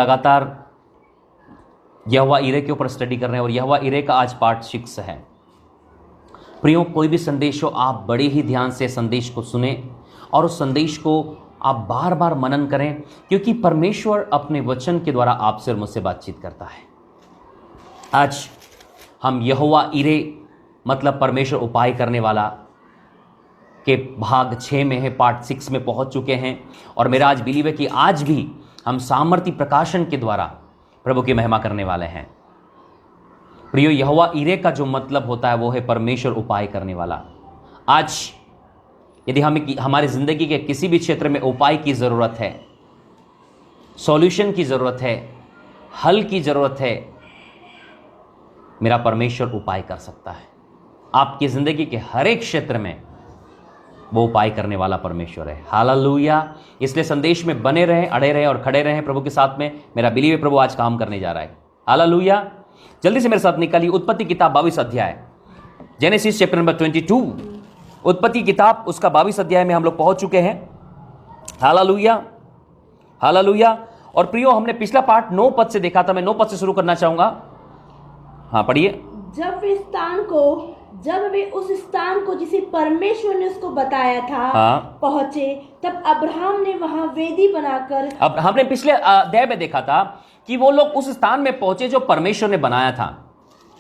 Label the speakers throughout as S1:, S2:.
S1: लगातार यहोवा इरे के ऊपर स्टडी कर रहे हैं और यहोवा इरे का आज पार्ट 6 है। प्रियो, कोई भी संदेश हो, आप बड़े ही ध्यान से संदेश को सुने और उस संदेश को आप बार बार मनन करें, क्योंकि परमेश्वर अपने वचन के द्वारा आपसे और मुझसे बातचीत करता है। आज हम यहोवा इरे मतलब परमेश्वर उपाय करने वाला के भाग 6 में है, पार्ट 6 में पहुंच चुके हैं। और मेरा आज बिलीव है कि आज भी हम सामर्थी प्रकाशन के द्वारा प्रभु की महिमा करने वाले हैं। प्रियो, यहोवा इरे का जो मतलब होता है वो है परमेश्वर उपाय करने वाला। आज यदि हमें हमारी जिंदगी के किसी भी क्षेत्र में उपाय की जरूरत है, सॉल्यूशन की जरूरत है, हल की जरूरत है, मेरा परमेश्वर उपाय कर सकता है। आपकी जिंदगी के हर एक क्षेत्र में वो उपाय करने वाला परमेश्वर है। हालेलुया। इसलिए संदेश में बने रहें, अड़े रहें और खड़े रहें प्रभु के साथ में। मेरा बिलीव है प्रभु आज काम करने जा रहा है। हालेलुया। जल्दी से मेरे साथ निकालिए उत्पत्ति किताब 22 अध्याय, जेनेसिस चैप्टर नंबर 22। उत्पत्ति किताब उसका 22 अध्याय में हम लोग पहुंच चुके हैं। Hallelujah, hallelujah. और प्रियो, हमने पिछला पार्ट 9 पद से देखा था। मैं 9 पद से शुरू करना चाहूंगा। हाँ, पढ़िए।
S2: जब वे उस स्थान को जिसे परमेश्वर ने उसको बताया था पहुंचे, तब अब्राहम ने वहां वेदी बनाकर। अब
S1: हमने पिछले अध्याय में देखा था कि वो लोग उस स्थान में पहुंचे जो परमेश्वर ने बनाया था।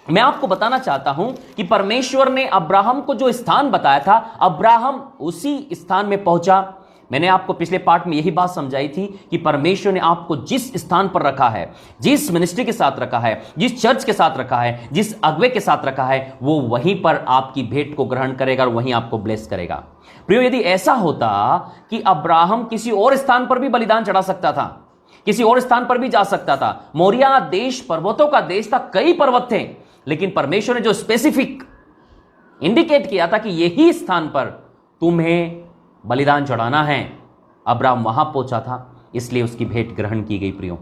S1: मैं आपको बताना चाहता हूं कि परमेश्वर ने अब्राहम को जो स्थान बताया था, अब्राहम उसी स्थान में पहुंचा। मैंने आपको पिछले पार्ट में यही बात समझाई थी कि परमेश्वर ने आपको जिस स्थान पर रखा है, जिस मिनिस्ट्री के साथ रखा है, जिस चर्च के साथ रखा है, जिस अगुवे के साथ रखा है, वो वहीं पर आपकी भेंट को ग्रहण करेगा और वहीं आपको ब्लेस करेगा। प्रियो, यदि ऐसा होता कि अब्राहम किसी और स्थान पर भी बलिदान चढ़ा सकता था, किसी और स्थान पर भी जा सकता था। मोरिया देश पर्वतों का देश था, कई पर्वत थे, लेकिन परमेश्वर ने जो स्पेसिफिक इंडिकेट किया था कि यही स्थान पर तुम्हें बलिदान चढ़ाना है, अब्राहम वहां पहुंचा था, इसलिए उसकी भेंट ग्रहण की गई। प्रियो,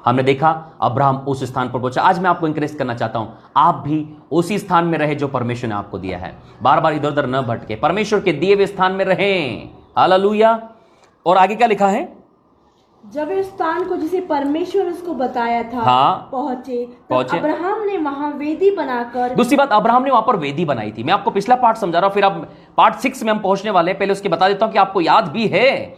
S1: हमने देखा अब्राहम उस स्थान पर पहुंचा। आज मैं आपको इंकरेज करना चाहता हूं, आप भी उसी स्थान में रहे जो परमेश्वर ने आपको दिया है। बार बार इधर उधर न भटके, परमेश्वर के दिए हुए स्थान में रहें। हालेलुया। और आगे क्या लिखा है?
S2: जब इस स्थान को जिसे परमेश्वर ने उसको बताया था पहुंचे, अब्राहम ने वहां वेदी बनाकर। दूसरी बात, अब्राहम ने वहां पर वेदी बनाई थी। मैं आपको पिछला पार्ट समझा रहा हूं, फिर अब पार्ट 6 में हम पहुंचने वाले हैं। पहले उसके बता देता हूं कि आपको याद भी है,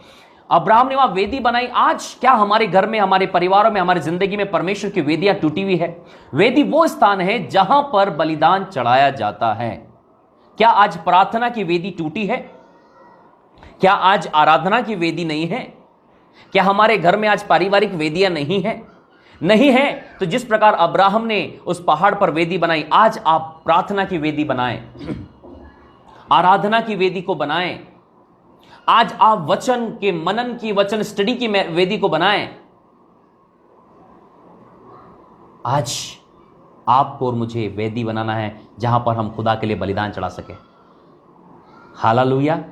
S2: अब्राहम ने वहां वेदी बनाई। आज क्या हमारे घर में, हमारे परिवारों में, हमारी जिंदगी में परमेश्वर की वेदियां टूटी हुई है? वेदी वो स्थान है जहां पर बलिदान चढ़ाया जाता है। क्या आज प्रार्थना की वेदी टूटी है? क्या आज आराधना की वेदी नहीं है? क्या हमारे घर में आज पारिवारिक वेदियां नहीं है? नहीं है तो जिस प्रकार अब्राहम ने उस पहाड़ पर वेदी बनाई, आज आप प्रार्थना की वेदी बनाएं, आराधना की वेदी को बनाएं। आज आप वचन के मनन की, वचन स्टडी की वेदी को बनाएं। आज आपको और मुझे वेदी बनाना है जहां पर हम खुदा के लिए बलिदान चढ़ा सके। हालेलुया।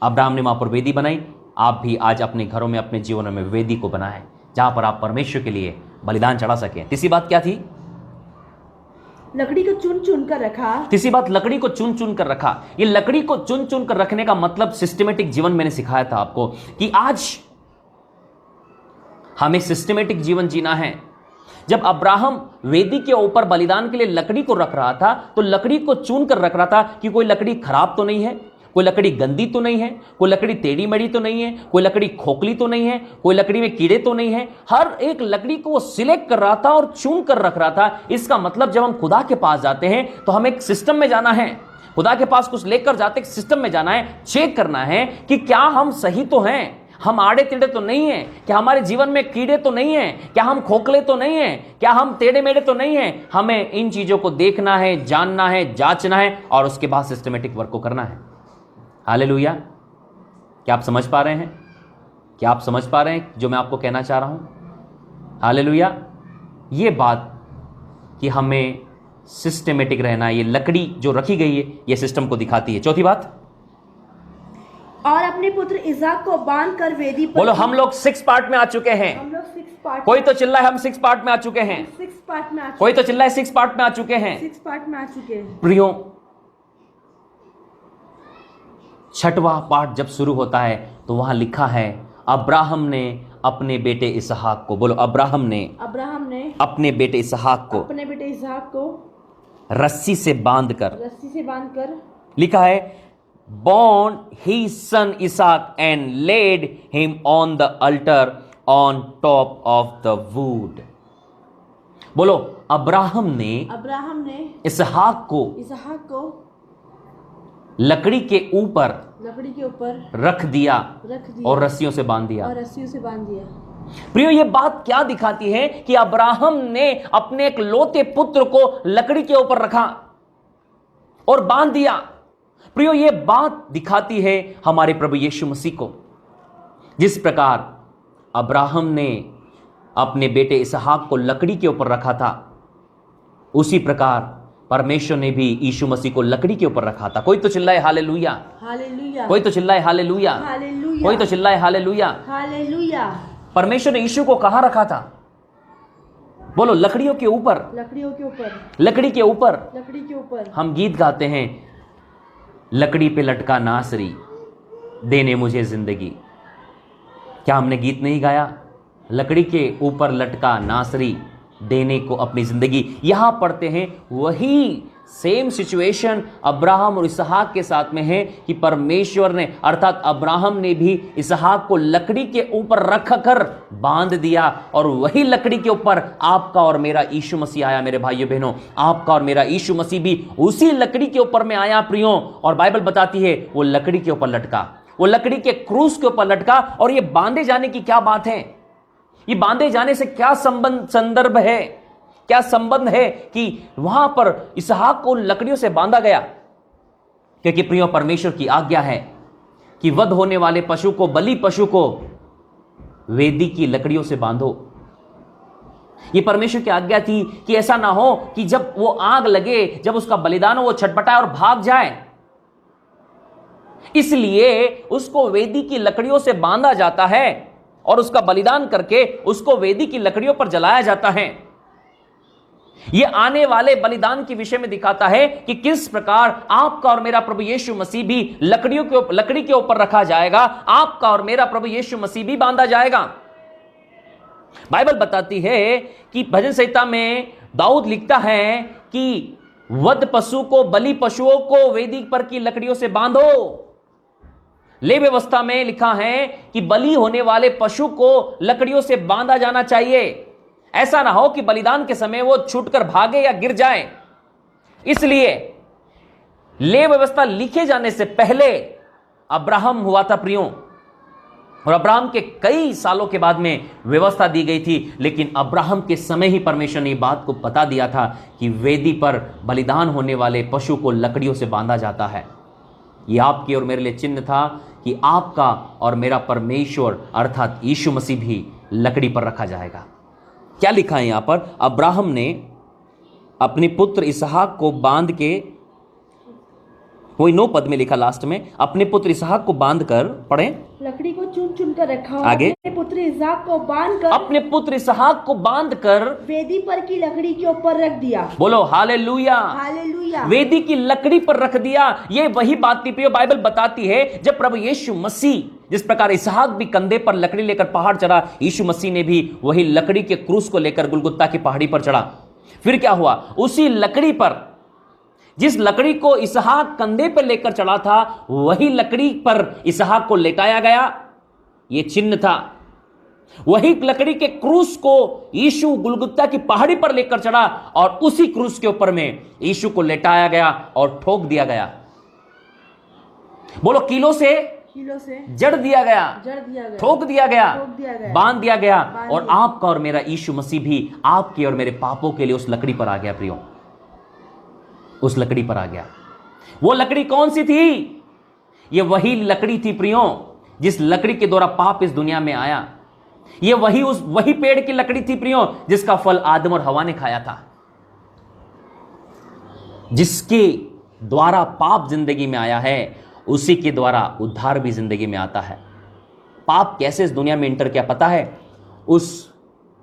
S2: अब्राहम ने वहां पर वेदी बनाई, आप भी आज अपने घरों में, अपने जीवनों में वेदी को बनाएं जहां पर आप परमेश्वर के लिए बलिदान चढ़ा सकें। तीसरी बात क्या थी? लकड़ी को चुन चुन कर रखा।
S1: तीसरी बात, लकड़ी को चुन चुन कर रखा। ये लकड़ी को चुन चुन कर रखने का मतलब सिस्टमेटिक जीवन मैंने सिखाया था आपको कि आज हमें सिस्टमेटिक जीवन जीना है। जब अब्राहम वेदी के ऊपर बलिदान के लिए लकड़ी को रख रहा था, तो लकड़ी को चुन कर रख रहा था कि कोई लकड़ी खराब तो नहीं है, कोई लकड़ी गंदी तो नहीं है, कोई लकड़ी टेढ़ी मेढ़ी तो नहीं है, कोई लकड़ी खोखली तो नहीं है, कोई लकड़ी में कीड़े तो नहीं है। हर एक लकड़ी को वो सिलेक्ट कर रहा था और चुन कर रख रहा था। इसका मतलब जब हम खुदा के पास जाते हैं तो हमें एक सिस्टम में जाना है। खुदा के पास कुछ लेकर जाते एक सिस्टम में जाना है, चेक करना है कि क्या हम सही तो हैं, हम आड़े टेढ़े तो नहीं हैं, क्या हमारे जीवन में कीड़े तो नहीं हैं, क्या हम खोखले तो नहीं हैं, क्या हम टेढ़े मेढ़े तो नहीं हैं। हमें इन चीजों को देखना है, जानना है, जांचना है और उसके बाद सिस्टमेटिक वर्क को करना है। हालेलुया। क्या आप समझ पा रहे हैं? क्या आप समझ पा रहे हैं जो मैं आपको कहना चाह रहा हूं? हालेलुया। ये बात कि हमें सिस्टमेटिक रहना, ये लकड़ी जो रखी गई है ये सिस्टम को दिखाती है। चौथी बात,
S2: और अपने पुत्र इसाक को बांध कर वेदी पर।
S1: बोलो, हम लोग 6 पार्ट में आ चुके हैं।
S2: हम लोग 6 पार्ट।
S1: कोई तो चिल्लाए हम 6 पार्ट में आ चुके हैं।
S2: 6 पार्ट में आ चुके।
S1: कोई तो चिल्लाए 6 पार्ट में आ चुके हैं।
S2: 6 पार्ट में आ चुके हैं।
S1: प्रियो, 6वां पार्ट जब शुरू होता है तो वहां लिखा है अब्राहम ने अपने बेटे इसहाक को, बोलो अब्राहम ने अपने बेटे इसहाक को रस्सी से बांधकर, लिखा है born his son Isaac and laid him on the altar on top of the wood. बोलो अब्राहम ने इसहाक को लकड़ी के ऊपर रख दिया और रस्सियों से बांध दिया। प्रियो, ये बात क्या दिखाती है कि अब्राहम ने अपने एक लौते पुत्र को लकड़ी के ऊपर रखा और बांध दिया। प्रियो, ये बात दिखाती है हमारे प्रभु यीशु मसीह को। जिस प्रकार अब्राहम ने अपने बेटे इसहाक को लकड़ी के ऊपर रखा था, उसी प्रकार परमेश्वर ने भी यीशु मसीह को लकड़ी के ऊपर रखा था। कोई तो चिल्लाए हालेलुया, कोई तो चिल्लाए हालेलुया, कोई तो चिल्लाए हालेलुया। परमेश्वर ने यीशु को कहां रखा था? बोलो लकड़ियों के ऊपर, लकड़ी के ऊपर। हम गीत गाते हैं, लकड़ी पे लटका नासरी देने मुझे जिंदगी। क्या हमने गीत नहीं गाया? लकड़ी के ऊपर लटका नासरी देने को अपनी जिंदगी। यहां पढ़ते हैं वही सेम सिचुएशन अब्राहम और इसहाक के साथ में है कि परमेश्वर ने अर्थात अब्राहम ने भी इसहाक को लकड़ी के ऊपर रखकर बांध दिया, और वही लकड़ी के ऊपर आपका और मेरा यीशु मसीह आया। मेरे भाइयों बहनों, आपका और मेरा यीशु मसीह भी उसी लकड़ी के ऊपर में आया प्रियों। और बाइबल बताती है वो लकड़ी के ऊपर लटका, वो लकड़ी के क्रूस के ऊपर लटका। और ये बांधे जाने की क्या बात है? ये बांधे जाने से क्या संदर्भ है, क्या संबंध है कि वहां पर इसहाक को लकड़ियों से बांधा गया? क्योंकि प्रियो, परमेश्वर की आज्ञा है कि वध होने वाले पशु को, बलि पशु को वेदी की लकड़ियों से बांधो। यह परमेश्वर की आज्ञा थी कि ऐसा ना हो कि जब वो आग लगे, जब उसका बलिदान हो, वो छटपटाए और भाग जाए। इसलिए उसको वेदी की लकड़ियों से बांधा जाता है और उसका बलिदान करके उसको वेदी की लकड़ियों पर जलाया जाता है। यह आने वाले बलिदान के विषय में दिखाता है कि किस प्रकार आपका और मेरा प्रभु यीशु मसीह भी लकड़ी के ऊपर रखा जाएगा, आपका और मेरा प्रभु यीशु मसीह भी बांधा जाएगा। बाइबल बताती है कि भजन संहिता में दाऊद लिखता है कि वध पशु को, बलि पशुओं को वेदी पर की लकड़ियों से बांधो। ले व्यवस्था में लिखा है कि बलि होने वाले पशु को लकड़ियों से बांधा जाना चाहिए। ऐसा ना हो कि बलिदान के समय वो छूटकर भागे या गिर जाए। इसलिए ले व्यवस्था लिखे जाने से पहले अब्राहम हुआ था प्रियों, और अब्राहम के कई सालों के बाद में व्यवस्था दी गई थी। लेकिन अब्राहम के समय ही परमेश्वर ने बात को बता दिया था कि वेदी पर बलिदान होने वाले पशु को लकड़ियों से बांधा जाता है। यह आपके और मेरे लिए चिन्ह था कि आपका और मेरा परमेश्वर अर्थात यीशु मसीह भी लकड़ी पर रखा जाएगा। क्या लिखा है यहां पर? अब्राहम ने अपने पुत्र इसहाक को बांध के, वही 9 पद में लिखा लास्ट में, अपने पुत्र इसहाक को बांधकर, पढ़ें,
S2: लकड़ी को चुन कर रखा।
S1: आगे,
S2: अपने पुत्र इसहाक को बांधकर,
S1: अपने पुत्र इसहाक को बांधकर
S2: वेदी पर की लकड़ी के ऊपर रख दिया।
S1: बोलो हालेलुया,
S2: हालेलुया।
S1: वेदी की लकड़ी पर रख दिया। ये वही बात थी प्रियो, बाइबल बताती है जब प्रभु यीशु मसीह, जिस प्रकार इसहाक भी कंधे पर लकड़ी लेकर पहाड़ चढ़ा, यीशु मसीह ने भी वही लकड़ी के क्रूस को लेकर गुलगुत्ता की पहाड़ी पर चढ़ा। फिर क्या हुआ? उसी लकड़ी पर, जिस लकड़ी को इसहाक कंधे पर लेकर चढ़ा था, वही लकड़ी पर इसहाक को लेटाया गया। यह चिन्ह था। वही लकड़ी के क्रूस को यीशु गुलगुत्ता की पहाड़ी पर लेकर चढ़ा और उसी क्रूस के ऊपर में यीशु को लेटाया गया और ठोक दिया गया। बोलो कीलों से जड़ दिया गया, ठोक दिया गया, बांध दिया गया। और आपका और मेरा यीशु मसीह भी आपके और मेरे पापों के लिए उस लकड़ी पर आ गया प्रियो, उस लकड़ी पर आ गया। वो लकड़ी कौन सी थी? ये वही लकड़ी थी प्रियो, जिस लकड़ी के द्वारा पाप इस दुनिया में आया। ये वही पेड़ की लकड़ी थी प्रियो, जिसका फल आदम और हवा ने खाया था, जिसके द्वारा पाप जिंदगी में आया है, उसी के द्वारा उद्धार भी जिंदगी में आता है। पाप कैसे इस दुनिया में इंटर किया पता है? उस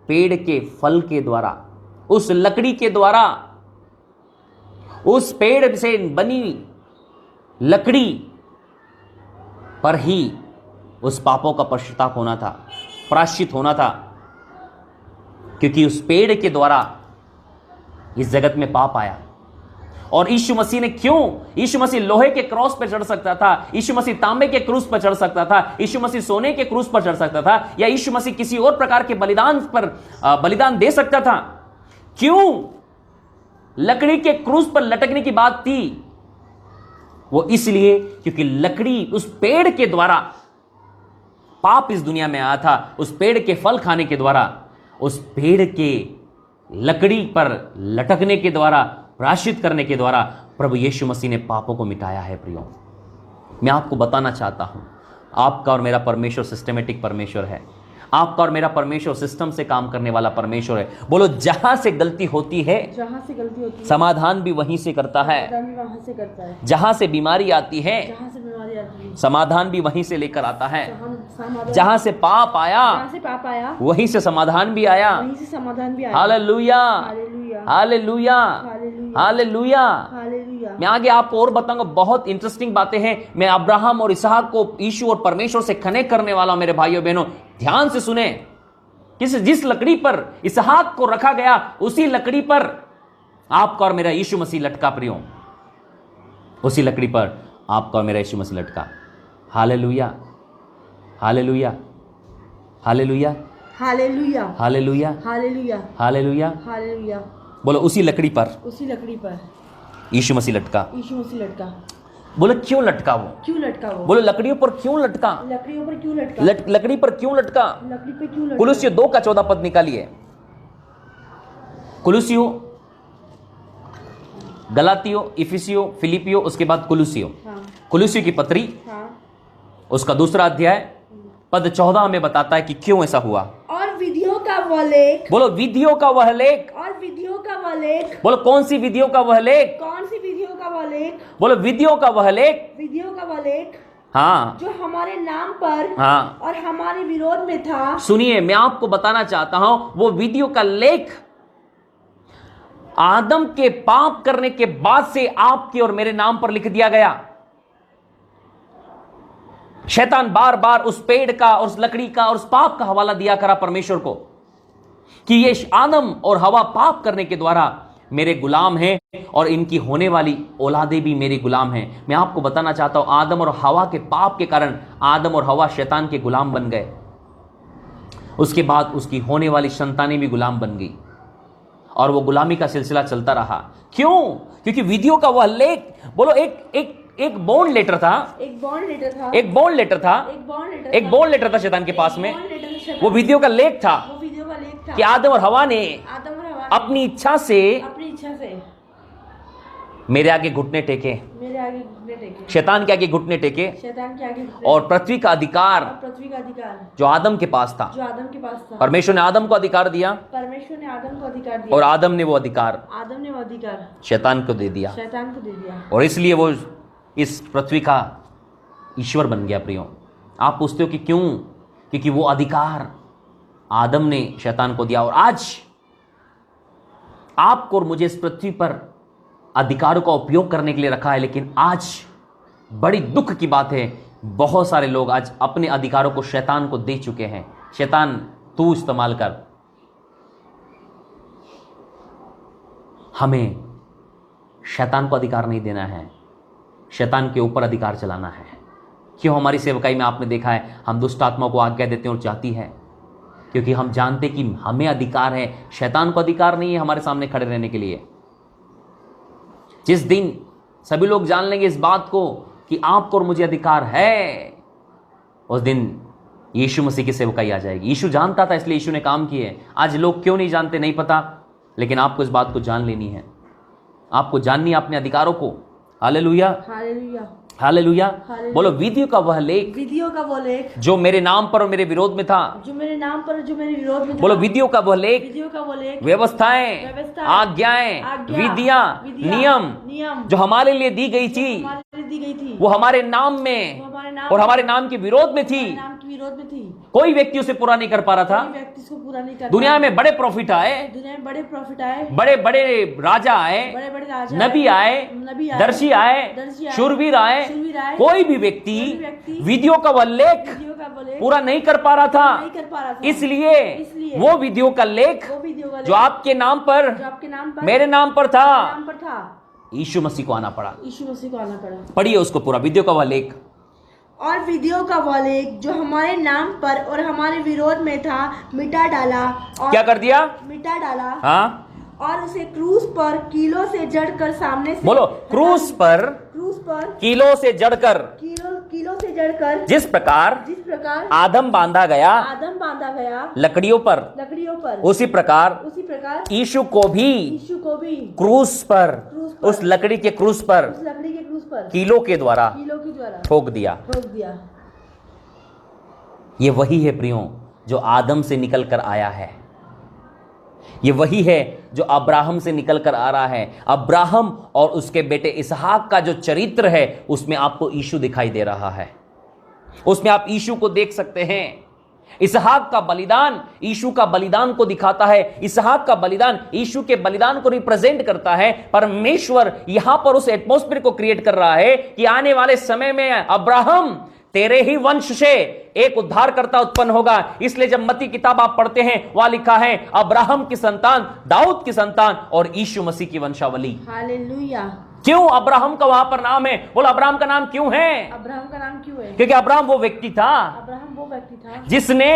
S1: पेड़ के फल के द्वारा, उस लकड़ी के द्वारा, उस पेड़ से बनी लकड़ी पर ही उस पापों का पश्चाताप होना था, प्रायश्चित होना था, क्योंकि उस पेड़ के द्वारा इस जगत में पाप आया। और यीशु मसीह ने क्यों, यीशु मसीह लोहे के क्रॉस पर चढ़ सकता था, यीशु मसीह तांबे के क्रूस पर चढ़ सकता था, यीशु मसीह सोने के क्रूस पर चढ़ सकता था, या यीशु मसीह किसी और प्रकार के बलिदान पर बलिदान दे सकता था। क्यों लकड़ी के क्रूस पर लटकने की बात थी? वो इसलिए क्योंकि लकड़ी, उस पेड़ के द्वारा पाप इस दुनिया में आया था। उस पेड़ के फल खाने के द्वारा, उस पेड़ के लकड़ी पर लटकने के द्वारा, प्रायश्चित करने के द्वारा प्रभु यीशु मसीह ने पापों को मिटाया है। प्रियो, मैं आपको बताना चाहता हूं, आपका और मेरा परमेश्वर सिस्टमेटिक परमेश्वर है। आपका और मेरा परमेश्वर सिस्टम से काम करने वाला परमेश्वर है। बोलो, जहां से गलती होती है,
S2: जहां से गलती होती है,
S1: समाधान भी वहीं से करता है।
S2: समाधान भी वहां से करता है।
S1: जहां से बीमारी आती है,
S2: जहां से बीमारी आती है,
S1: समाधान भी वहीं से लेकर आता है।
S2: समाधान,
S1: जहां से पाप आया,
S2: जहां से पाप आया,
S1: वहीं से समाधान भी आया।
S2: वहीं से समाधान भी आया।
S1: Hallelujah,
S2: hallelujah,
S1: hallelujah,
S2: hallelujah,
S1: hallelujah.
S2: Hallelujah.
S1: मैं आगे आपको और बताऊंगा, बहुत इंटरेस्टिंग बातें हैं। मैं अब्राहम और इसहाक को यीशु और परमेश्वर से कनेक्ट करने वाला हूं। मेरे भाइयों बहनों, ध्यान से सुने। जिस लकड़ी पर इसहाक को रखा गया, उसी लकड़ी पर आपका और मेरा यीशु मसीह लटका। प्रियो, उसी लकड़ी पर आपका और मेरा यीशु मसीह लटका। Hallelujah, hallelujah, hallelujah,
S2: hallelujah,
S1: hallelujah,
S2: hallelujah,
S1: hallelujah.
S2: Hallelujah.
S1: बोलो, उसी लकड़ी पर
S2: उसी लकड़ी पर
S1: यीशु मसीह लटका।
S2: यीशु मसीह लटका।
S1: बोलो, क्यों लटका वो?
S2: क्यों लटका वो?
S1: बोलो, लकड़ियों पर क्यों लटका?
S2: लकड़ियों पर क्यों लटका?
S1: लकड़ी पर क्यों लटका?
S2: लकड़ी पे क्यों लटका?
S1: कुलुस्सियों 2 का 14 पद निकालिए। कुलुस्सियों, गलातियों, इफिसियों, फिलिपियो, उसके बाद कुलुस्सियों।
S2: हाँ,
S1: कुलुस्सियों की पत्री,
S2: हाँ,
S1: उसका 2 अध्याय पद 14 हमें बताता है कि क्यों ऐसा हुआ।
S2: और विधियों का वह लेख।
S1: बोलो, विधियों का वह लेख।
S2: और विधियों का वह लेख।
S1: बोलो, कौन सी विधियों का वह लेख?
S2: कौन सी विधियों का वह लेख?
S1: बोलो, विधियों का वह लेख।
S2: विधियों का वह लेख
S1: हाँ,
S2: जो हमारे नाम पर
S1: हाँ।
S2: और हमारे विरोध में था।
S1: सुनिए, मैं आपको बताना चाहता हूं, वो विधियों का लेख आदम के पाप करने के बाद से आपके और मेरे नाम पर लिख दिया गया। शैतान बार बार उस पेड़ का और उस लकड़ी का और उस पाप का हवाला दिया करा परमेश्वर को, कि ये आदम और हवा पाप करने के द्वारा मेरे गुलाम हैं और इनकी होने वाली औलादे भी मेरे गुलाम हैं। मैं आपको बताना चाहता हूं, आदम और हवा के पाप के कारण आदम और हवा शैतान के गुलाम बन गए। उसके बाद उसकी होने वाली संतानें भी गुलाम बन गई और वो गुलामी का सिलसिला चलता रहा। क्यों? क्योंकि विधियों का वह लेख, बोलो, एक बॉन्ड लेटर था।
S2: एक बॉन्ड लेटर था।
S1: एक बॉन्ड लेटर था। एक बॉन्ड लेटर था शैतान के पास में। वो विधियों का लेख था
S2: वो विधियों का लेख था
S1: कि आदम और हवा ने
S2: अपनी इच्छा से
S1: मेरे आगे घुटने टेके,
S2: मेरे आगे घुटने टेके,
S1: शैतान के आगे घुटने टेके,
S2: शैतान के आगे
S1: और पृथ्वी का अधिकार
S2: जो आदम के पास था,
S1: परमेश्वर ने आदम को अधिकार दिया,
S2: परमेश्वर ने आदम को अधिकार दिया,
S1: और आदम ने वो अधिकार शैतान को दे दिया। और इसलिए वो इस पृथ्वी का ईश्वर बन गया। प्रियो, आप पूछते हो कि क्यों? क्योंकि वो अधिकार आदम ने शैतान को दिया, और आज आपको और मुझे इस पृथ्वी पर अधिकारों का उपयोग करने के लिए रखा है। लेकिन आज बड़ी दुख की बात है, बहुत सारे लोग आज अपने अधिकारों को शैतान को दे चुके हैं। शैतान, तू इस्तेमाल कर। हमें शैतान को अधिकार नहीं देना है, शैतान के ऊपर अधिकार चलाना है। क्यों? हमारी सेवकाई में आपने देखा है, हम दुष्ट आत्मा को आज्ञा देते हैं और जाती है, क्योंकि हम जानते कि हमें अधिकार है, शैतान को अधिकार नहीं है हमारे सामने खड़े रहने के लिए। जिस दिन सभी लोग जान लेंगे इस बात को कि आपको और मुझे अधिकार है, उस दिन यीशु मसीह की सेवकाई आ जाएगी। यीशु जानता था, इसलिए यीशु ने काम किए। आज लोग क्यों नहीं जानते नहीं पता, लेकिन आपको इस बात को जान लेनी है। आपको जाननी है अपने अधिकारों को। Hallelujah,
S2: hallelujah,
S1: hallelujah. बोलो, विधियों का वह लेख,
S2: विधियों का वो लेख
S1: जो मेरे नाम पर और मेरे विरोध में था,
S2: जो मेरे नाम पर जो मेरे विरोध में था।
S1: बोलो, विधियों का वह लेख,
S2: विधियों का वो लेख,
S1: व्यवस्थाएं, आज्ञाएं, विधियां, नियम जो हमारे लिए दी गई थी, वो हमारे नाम में और हमारे नाम के विरोध में थी।
S2: विरोध में थी,
S1: कोई व्यक्ति उसे पूरा नहीं कर पा रहा था।
S2: कोई व्यक्ति इसको पूरा नहीं कर
S1: दुनिया में बड़े प्रॉफिट आए,
S2: दुनिया में बड़े प्रॉफिट आए,
S1: बड़े बड़े राजा आए,
S2: बड़े बड़े राजा
S1: नबी आए, दर्शी आए, शूरवीर आए, कोई भी व्यक्ति विधियों का उल्लेख
S2: विधियों का बोले
S1: पूरा नहीं कर पा रहा
S2: नहीं
S1: था।
S2: कर पा रहा था।
S1: इसलिए वो विधियों का लेख
S2: वो विधियों का
S1: जो आपके नाम पर,
S2: जो आपके नाम पर,
S1: मेरे नाम पर था,
S2: नाम पर था,
S1: यीशु मसीह को आना पड़ा।
S2: यीशु मसीह को आना पड़ा।
S1: पढ़िए उसको पूरा, विधियों का वह लेख।
S2: और विधियों का वो लेख जो हमारे नाम पर और हमारे विरोध में था, मिटा डाला। और
S1: क्या कर दिया?
S2: मिटा डाला।
S1: हाँ,
S2: और उसे क्रूस पर कीलों से जड़कर सामने से
S1: बोलो, क्रूस पर कीलों से जड़कर,
S2: कीलों से जड़कर
S1: जिस प्रकार आदम बांधा गया लकड़ियों पर, उसी प्रकार यीशु को भी क्रूस पर, उस लकड़ी के क्रूस पर कीलों के द्वारा ठोक दिया। ये वही है प्रियों जो आदम से निकल कर आया है। ये वही है जो अब्राहम से निकल कर आ रहा है। अब्राहम और उसके बेटे इसहाक का जो चरित्र है उसमें आपको यीशु दिखाई दे रहा है। उसमें आप यीशु को देख सकते हैं। इसहाक का बलिदान यीशु का बलिदान को दिखाता है। इसहाक का बलिदान यीशु के बलिदान को रिप्रेजेंट करता है। परमेश्वर यहां पर उस एटमॉस्फेयर को क्रिएट कर रहा है कि आने वाले समय में अब्राहम तेरे ही वंश से एक उद्धारकर्ता उत्पन्न होगा। इसलिए जब मत्ती किताब आप पढ़ते हैं वहां लिखा है अब्राहम की संतान, दाऊद की संतान और यीशु मसीह की वंशावली।
S2: हालेलुया।
S1: क्यों अब्राहम का वहां पर नाम है? बोलो, अब्राहम का नाम क्यों है?
S2: अब्राहम का नाम क्यों है?
S1: क्योंकि अब्राहम वो व्यक्ति था जिसने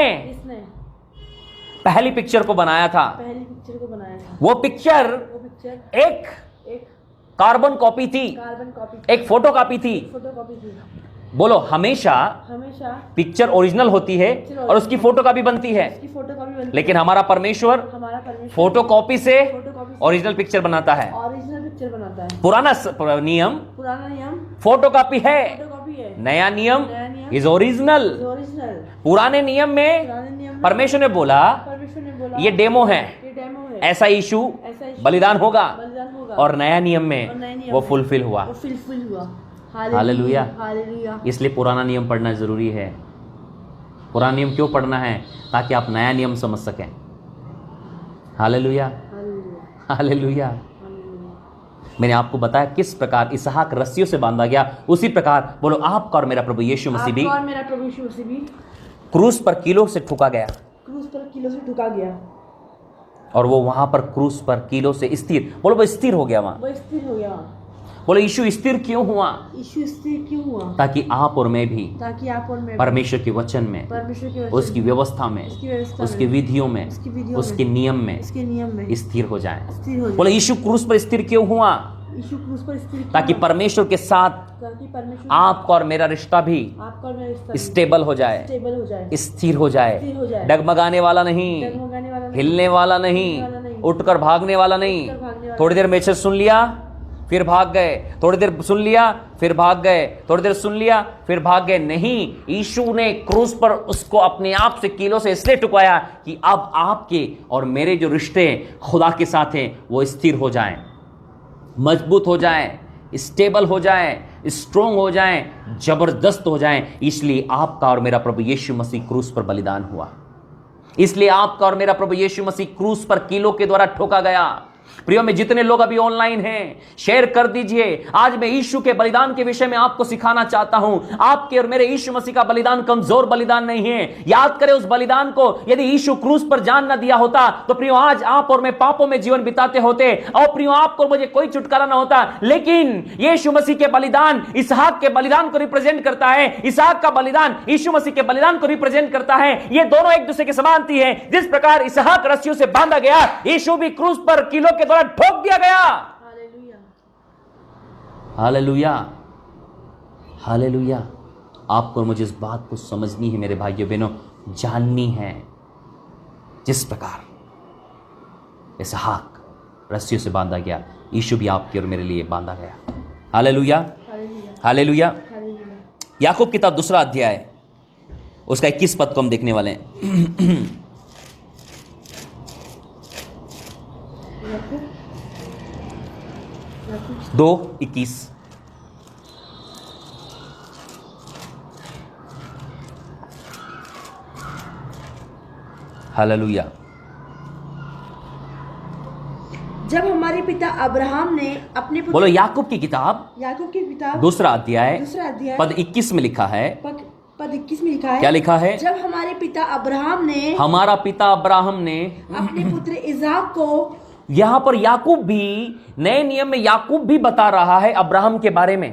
S1: पहली पिक्चर को बनाया था। वो पिक्चर एक कार्बन कॉपी थी, एक फोटो कॉपी थी। बोलो, हमेशा पिक्चर ओरिजिनल होती है और उसकी फोटो कॉपी बनती है, लेकिन हमारा परमेश्वर फोटो कॉपी से ओरिजिनल पिक्चर बनाता है। पुराना नियम फोटो कॉपी है, नया नियम इज ओरिजिनल। पुराने नियम में परमेश्वर ने बोला ये डेमो है, ऐसा यीशु बलिदान होगा, और नया नियम में वो फुलफिल हुआ। हालेलुया। इसलिए पुराना नियम पढ़ना जरूरी है। पुराना नियम क्यों पढ़ना है? ताकि आप नया नियम समझ सकें। Hallelujah, hallelujah. मैंने आपको बताया किस प्रकार इसहाक रस्सियों से बांधा गया, उसी प्रकार बोलो आपका और मेरा प्रभु यीशु मसीह भी क्रूस पर कीलों से ठुका गया। और वो वहां पर क्रूस पर कीलों से स्थिर, बोलो वो स्थिर हो गया वहां। बोलो यीशु स्थिर क्यों हुआ? ताकि आप और मैं भी परमेश्वर के वचन में, उसकी व्यवस्था में, उसकी विधियों में, उसके नियम में स्थिर हो जाएं। बोलो यीशु क्रूस पर स्थिर क्यों हुआ? ताकि परमेश्वर के साथ आपका और मेरा रिश्ता भी स्टेबल हो जाए, स्थिर हो जाए, डगमगाने वाला नहीं, हिलने वाला नहीं, उठकर भागने वाला नहीं। थोड़ी देर मैसेज सुन लिया फिर भाग गए, थोड़ी देर सुन लिया फिर भाग गए, थोड़ी देर सुन लिया फिर भाग गए। नहीं, यीशु ने क्रूस पर उसको अपने आप से कीलों से इसलिए टुकाया कि अब आपके और मेरे जो रिश्ते खुदा के साथ हैं वो स्थिर हो जाएं, मजबूत हो जाएं, स्टेबल हो जाएं, स्ट्रोंग हो जाएं, जबरदस्त हो जाएं। इसलिए आपका और मेरा प्रभु यीशु मसीह क्रूस पर बलिदान हुआ। इसलिए आपका और मेरा प्रभु यीशु मसीह क्रूस पर कीलों के द्वारा ठोका गया। प्रियो में जितने लोग अभी ऑनलाइन हैं, शेयर कर दीजिए। आज मैं यीशु के बलिदान के विषय में आपको सिखाना चाहता हूं। आपके और मेरे यीशु मसीह का बलिदान कमजोर बलिदान नहीं है। याद करें उस बलिदान को। यदि यीशु क्रूस पर जान न दिया होता तो प्रियो आज आप और मैं पापों में जीवन बिताते होते, और प्रियो आपको मुझे कोई छुटकारा ना होता। लेकिन यीशु मसीह के बलिदान इसहाक के बलिदान को रिप्रेजेंट करता है, इसहाक का बलिदान यीशु मसीह के बलिदान को रिप्रेजेंट करता है। ये दोनों एक दूसरे के समानती है। जिस प्रकार इसहाक रस्सियों से बांधा गया, यीशु भी क्रूस पर कीलों के द्वारा ठोक दिया गया। Hallelujah, hallelujah. आपको मुझे इस बात को समझनी है मेरे भाइयों बहनों, जाननी है। जिस प्रकार इसहाक रस्सियों से बांधा गया, यीशु भी आपके और मेरे लिए बांधा गया। Hallelujah, hallelujah. याकूब किताब दूसरा अध्याय उसका 21 पद को हम देखने वाले हैं। 2:21। हालेलुया।
S2: जब हमारे पिता अब्राहम ने अपने पुत्र,
S1: बोलो याकूब की किताब,
S2: याकूब की किताब
S1: दूसरा अध्याय
S2: पद
S1: 21 में लिखा है।
S2: पद 21 में लिखा है,
S1: क्या लिखा है?
S2: जब हमारे पिता अब्राहम ने,
S1: हमारा पिता अब्राहम ने
S2: अपने पुत्र इसाक को,
S1: यहां पर याकूब भी, नए नियम में याकूब भी बता रहा है अब्राहम के बारे में।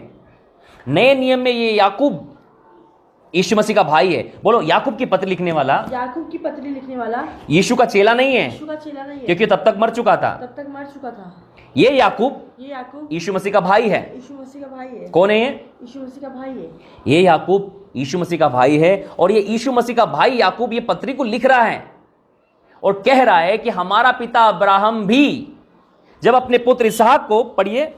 S1: नए नियम में ये याकूब यीशु मसीह का भाई है। बोलो याकूब की पत्री लिखने वाला,
S2: याकूब की पत्री लिखने वाला
S1: यीशु का चेला नहीं है,
S2: यीशु का चेला नहीं है,
S1: क्योंकि तब तक मर चुका था। ये याकूब यीशु मसीह का भाई है।
S2: यीशु मसीह का भाई है।
S1: कौन है ये?
S2: यीशु मसीह का भाई है।
S1: ये याकूब यीशु मसीह का भाई है, और ये यीशु मसीह का भाई याकूब ये पत्री को लिख रहा है और कह रहा है कि हमारा पिता अब्राहम भी जब अपने पुत्र इसहाक को, पढ़िए,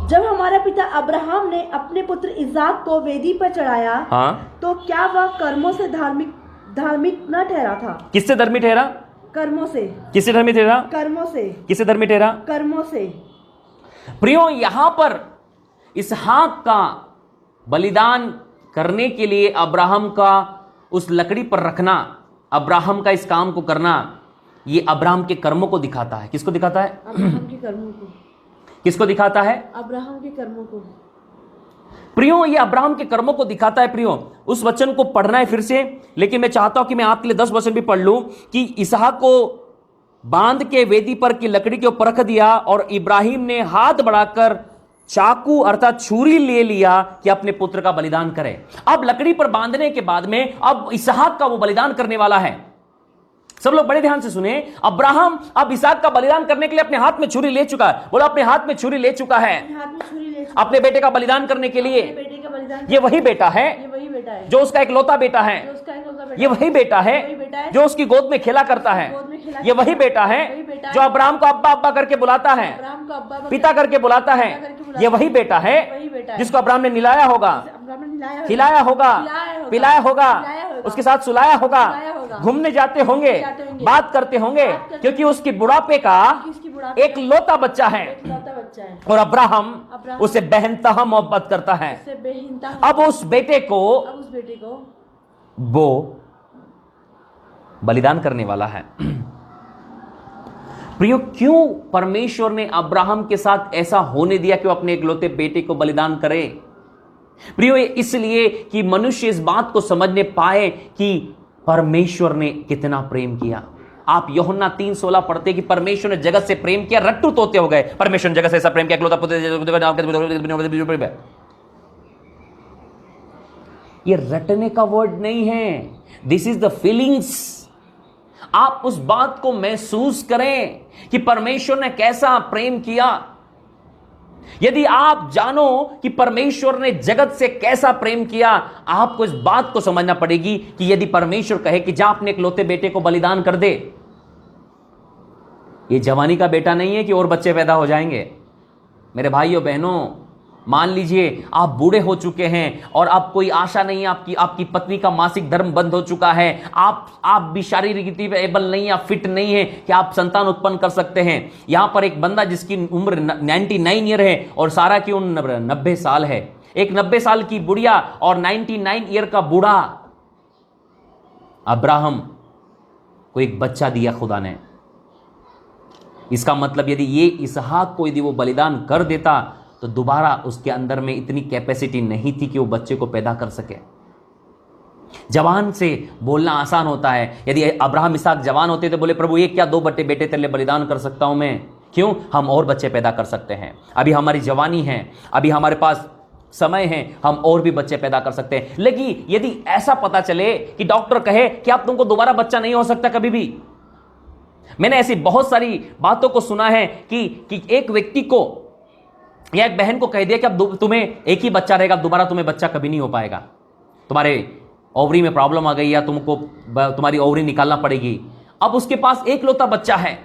S2: जब हमारा पिता अब्राहम ने अपने पुत्र इसाक को वेदी पर चढ़ाया,
S1: हाँ,
S2: तो क्या वह कर्मों से धार्मिक न ठहरा था?
S1: किससे धर्मी ठहरा?
S2: कर्मों से।
S1: किससे धर्मी ठहरा?
S2: कर्मों से।
S1: किससे धर्मी ठहरा?
S2: कर्मों से।
S1: प्रियो, यहां पर इसहाक का बलिदान करने के लिए अब्राहम का उस लकड़ी पर रखना, अब्राहम का इस काम को करना, ये अब्राहम के कर्मों को दिखाता है। किसको दिखाता है?
S2: अब्राहम के कर्मों को।
S1: किसको दिखाता है?
S2: अब्राहम के कर्मों को।
S1: प्रियो, ये अब्राहम के कर्मों को दिखाता है। प्रियो, उस वचन को पढ़ना है फिर से, लेकिन मैं चाहता हूं कि मैं आपके लिए 10 वचन भी पढ़ लूं कि इसहाक को बांध के वेदी पर की लकड़ी के ऊपर रख दिया और इब्राहिम ने हाथ बढ़ाकर चाकू अर्थात छुरी ले लिया कि अपने पुत्र का बलिदान करे। अब लकड़ी पर बांधने के बाद में अब इसहाक का वो बलिदान करने वाला है। सब लोग बड़े ध्यान से सुने। अब्राहम अब इसहाक का बलिदान करने के लिए अपने हाथ में छुरी ले चुका है। बोलो, अपने हाथ में छुरी ले चुका है अपने बेटे का बलिदान करने के लिए। ये वही बेटा है जो उसका इकलौता बेटा है। ये वही बेटा है जो उसकी गोद में खेला करता है। ये वही बेटा है जो अब्राहम को अब्बा अब्बा करके बुलाता है, पिता करके बुलाता है। ये वही बेटा है जिसको अब्राहम ने निलाया होगा, खिलाया होगा, पिलाया होगा, उसके साथ सुलाया होगा, घूमने जाते होंगे, बात करते होंगे, क्योंकि उसकी बुढ़ापे का एक लौता बच्चा है और अब्राहम उसे बेहनतहा मोहब्बत करता है। अब उस बेटे को वो बलिदान करने वाला है। प्रियो, क्यों परमेश्वर ने अब्राहम के साथ ऐसा होने दिया कि वो अपने इकलौते बेटे को बलिदान करे? प्रियो, इसलिए कि मनुष्य इस बात को समझने पाए कि परमेश्वर ने कितना प्रेम किया। आप यूहन्ना 3:16 पढ़ते कि परमेश्वर ने जगत से प्रेम किया, रट्टू तोते हो गए। परमेश्वर ने जगत से ऐसा प्रेम किया, इकलौता पुत्र। ये रटने का वर्ड नहीं है, दिस इज द फीलिंग्स। आप उस बात को महसूस करें कि परमेश्वर ने कैसा प्रेम किया। यदि आप जानो कि परमेश्वर ने जगत से कैसा प्रेम किया, आपको इस बात को समझना पड़ेगी कि यदि परमेश्वर कहे कि जा अपने इकलौते बेटे को बलिदान कर दे, ये जवानी का बेटा नहीं है कि और बच्चे पैदा हो जाएंगे। मेरे भाइयों बहनों, मान लीजिए आप बूढ़े हो चुके हैं और अब कोई आशा नहीं है, आपकी पत्नी का मासिक धर्म बंद हो चुका है, आप भी शारीरिक रीति पे एबल नहीं है, फिट नहीं है कि आप संतान उत्पन्न कर सकते हैं। यहां पर एक बंदा जिसकी उम्र 99 ईयर है और सारा की उम्र 90 साल है। एक 90 साल की बुढ़िया और 99 ईयर का बूढ़ा, अब्राहम को एक बच्चा दिया खुदा ने। इसका मतलब यदि ये इसहाक को यदि वो बलिदान कर देता तो दोबारा उसके अंदर में इतनी कैपेसिटी नहीं थी कि वो बच्चे को पैदा कर सके। जवान से बोलना आसान होता है। यदि अब्राहम इसहाक जवान होते तो बोले, प्रभु ये क्या 2 बेटे तेरे लिए बलिदान कर सकता हूं मैं, क्यों? हम और बच्चे पैदा कर सकते हैं, अभी हमारी जवानी है, अभी हमारे पास समय है, हम और भी बच्चे पैदा कर सकते हैं। लेकिन यदि ऐसा पता चले कि डॉक्टर कहे कि आप तुमको दोबारा बच्चा नहीं हो सकता कभी भी। मैंने ऐसी बहुत सारी बातों को सुना है कि एक व्यक्ति को या एक बहन को कह दिया कि अब तुम्हें एक ही बच्चा रहेगा, दोबारा तुम्हें बच्चा कभी नहीं हो पाएगा, तुम्हारे ओवरी में प्रॉब्लम आ गई या तुमको तुम्हारी ओवरी निकालना पड़ेगी। अब उसके पास एक लौता बच्चा है,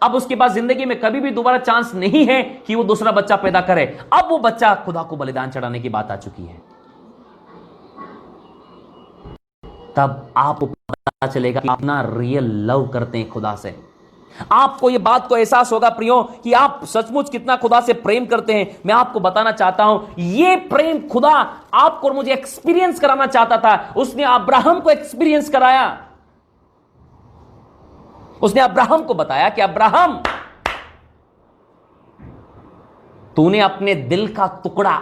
S1: अब उसके पास जिंदगी में कभी भी दोबारा चांस नहीं है कि वो दूसरा बच्चा पैदा करे। अब वो बच्चा खुदा को बलिदान चढ़ाने की बात आ चुकी है। तब आपको पता चलेगा कि अपना रियल लव करते हैं खुदा से। आपको ये बात को एहसास होगा प्रियो कि आप सचमुच कितना खुदा से प्रेम करते हैं। मैं आपको बताना चाहता हूं, ये प्रेम खुदा आपको और मुझे एक्सपीरियंस कराना चाहता था। उसने अब्राहम को एक्सपीरियंस कराया। उसने अब्राहम को बताया कि अब्राहम, तूने अपने दिल का टुकड़ा,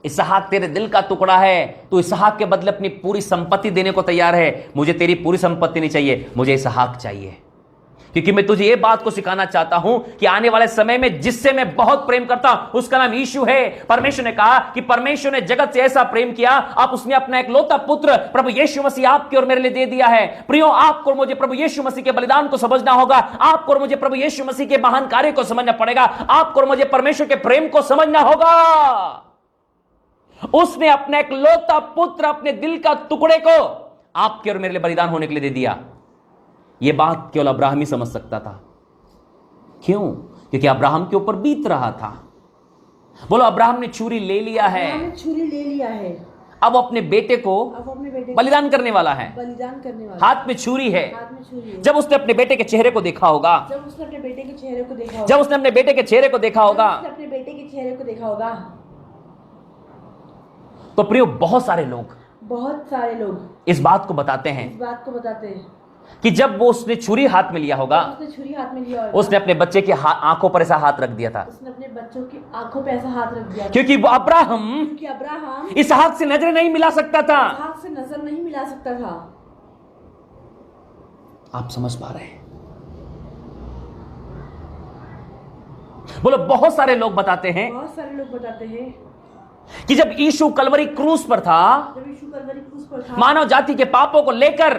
S1: इसहाक तेरे दिल का टुकड़ा है, तू इसहाक के बदले अपनी पूरी संपत्ति देने को तैयार है। मुझे तेरी पूरी संपत्ति नहीं चाहिए, मुझे इसहाक चाहिए। क्योंकि मैं तुझे यह बात को सिखाना चाहता हूं कि आने वाले समय में जिससे मैं बहुत प्रेम करता हूं उसका नाम यीशु है। परमेश्वर ने कहा कि परमेश्वर ने जगत से ऐसा प्रेम किया, आप उसने अपना इकलौता पुत्र प्रभु यीशु मसीह आपके और मेरे लिए दे दिया है। प्रियो, आपको और मुझे प्रभु यीशु मसीह के बलिदान को समझना होगा। आपको और मुझे प्रभु यीशु मसीह के महान कार्य को समझना पड़ेगा। आपको और मुझे परमेश्वर के प्रेम को समझना होगा। उसने अपना इकलौता पुत्र, अपने दिल का टुकड़े को आपके और मेरे लिए बलिदान होने के लिए दे दिया। यह बात केवल अब्राहम ही समझ सकता था। क्यों? क्योंकि अब्राहम के ऊपर बीत रहा था। बोलो, अब्राहम ने छुरी ले लिया है।
S2: छुरी ले लिया है।
S1: अब अपने बेटे को बलिदान करने वाला है। हाथ में छुरी है। जब उसने अपने बेटे के चेहरे को देखा होगा,
S2: जब उसने अपने बेटे के चेहरे को देखा होगा,
S1: तो प्रियो, बहुत सारे लोग इस बात को बताते हैं कि जब वो उसने छुरी हाथ में लिया होगा, उसने अपने बच्चे की आंखों पर ऐसा हाथ रख दिया था। क्योंकि वो अब्राहम इसहाक से नजरें नहीं मिला सकता था। आप समझ पा रहे हैं? बोलो, बहुत सारे लोग बताते हैं कि जब यीशु कलवरी क्रूस पर था, मानव जाति के पापों को लेकर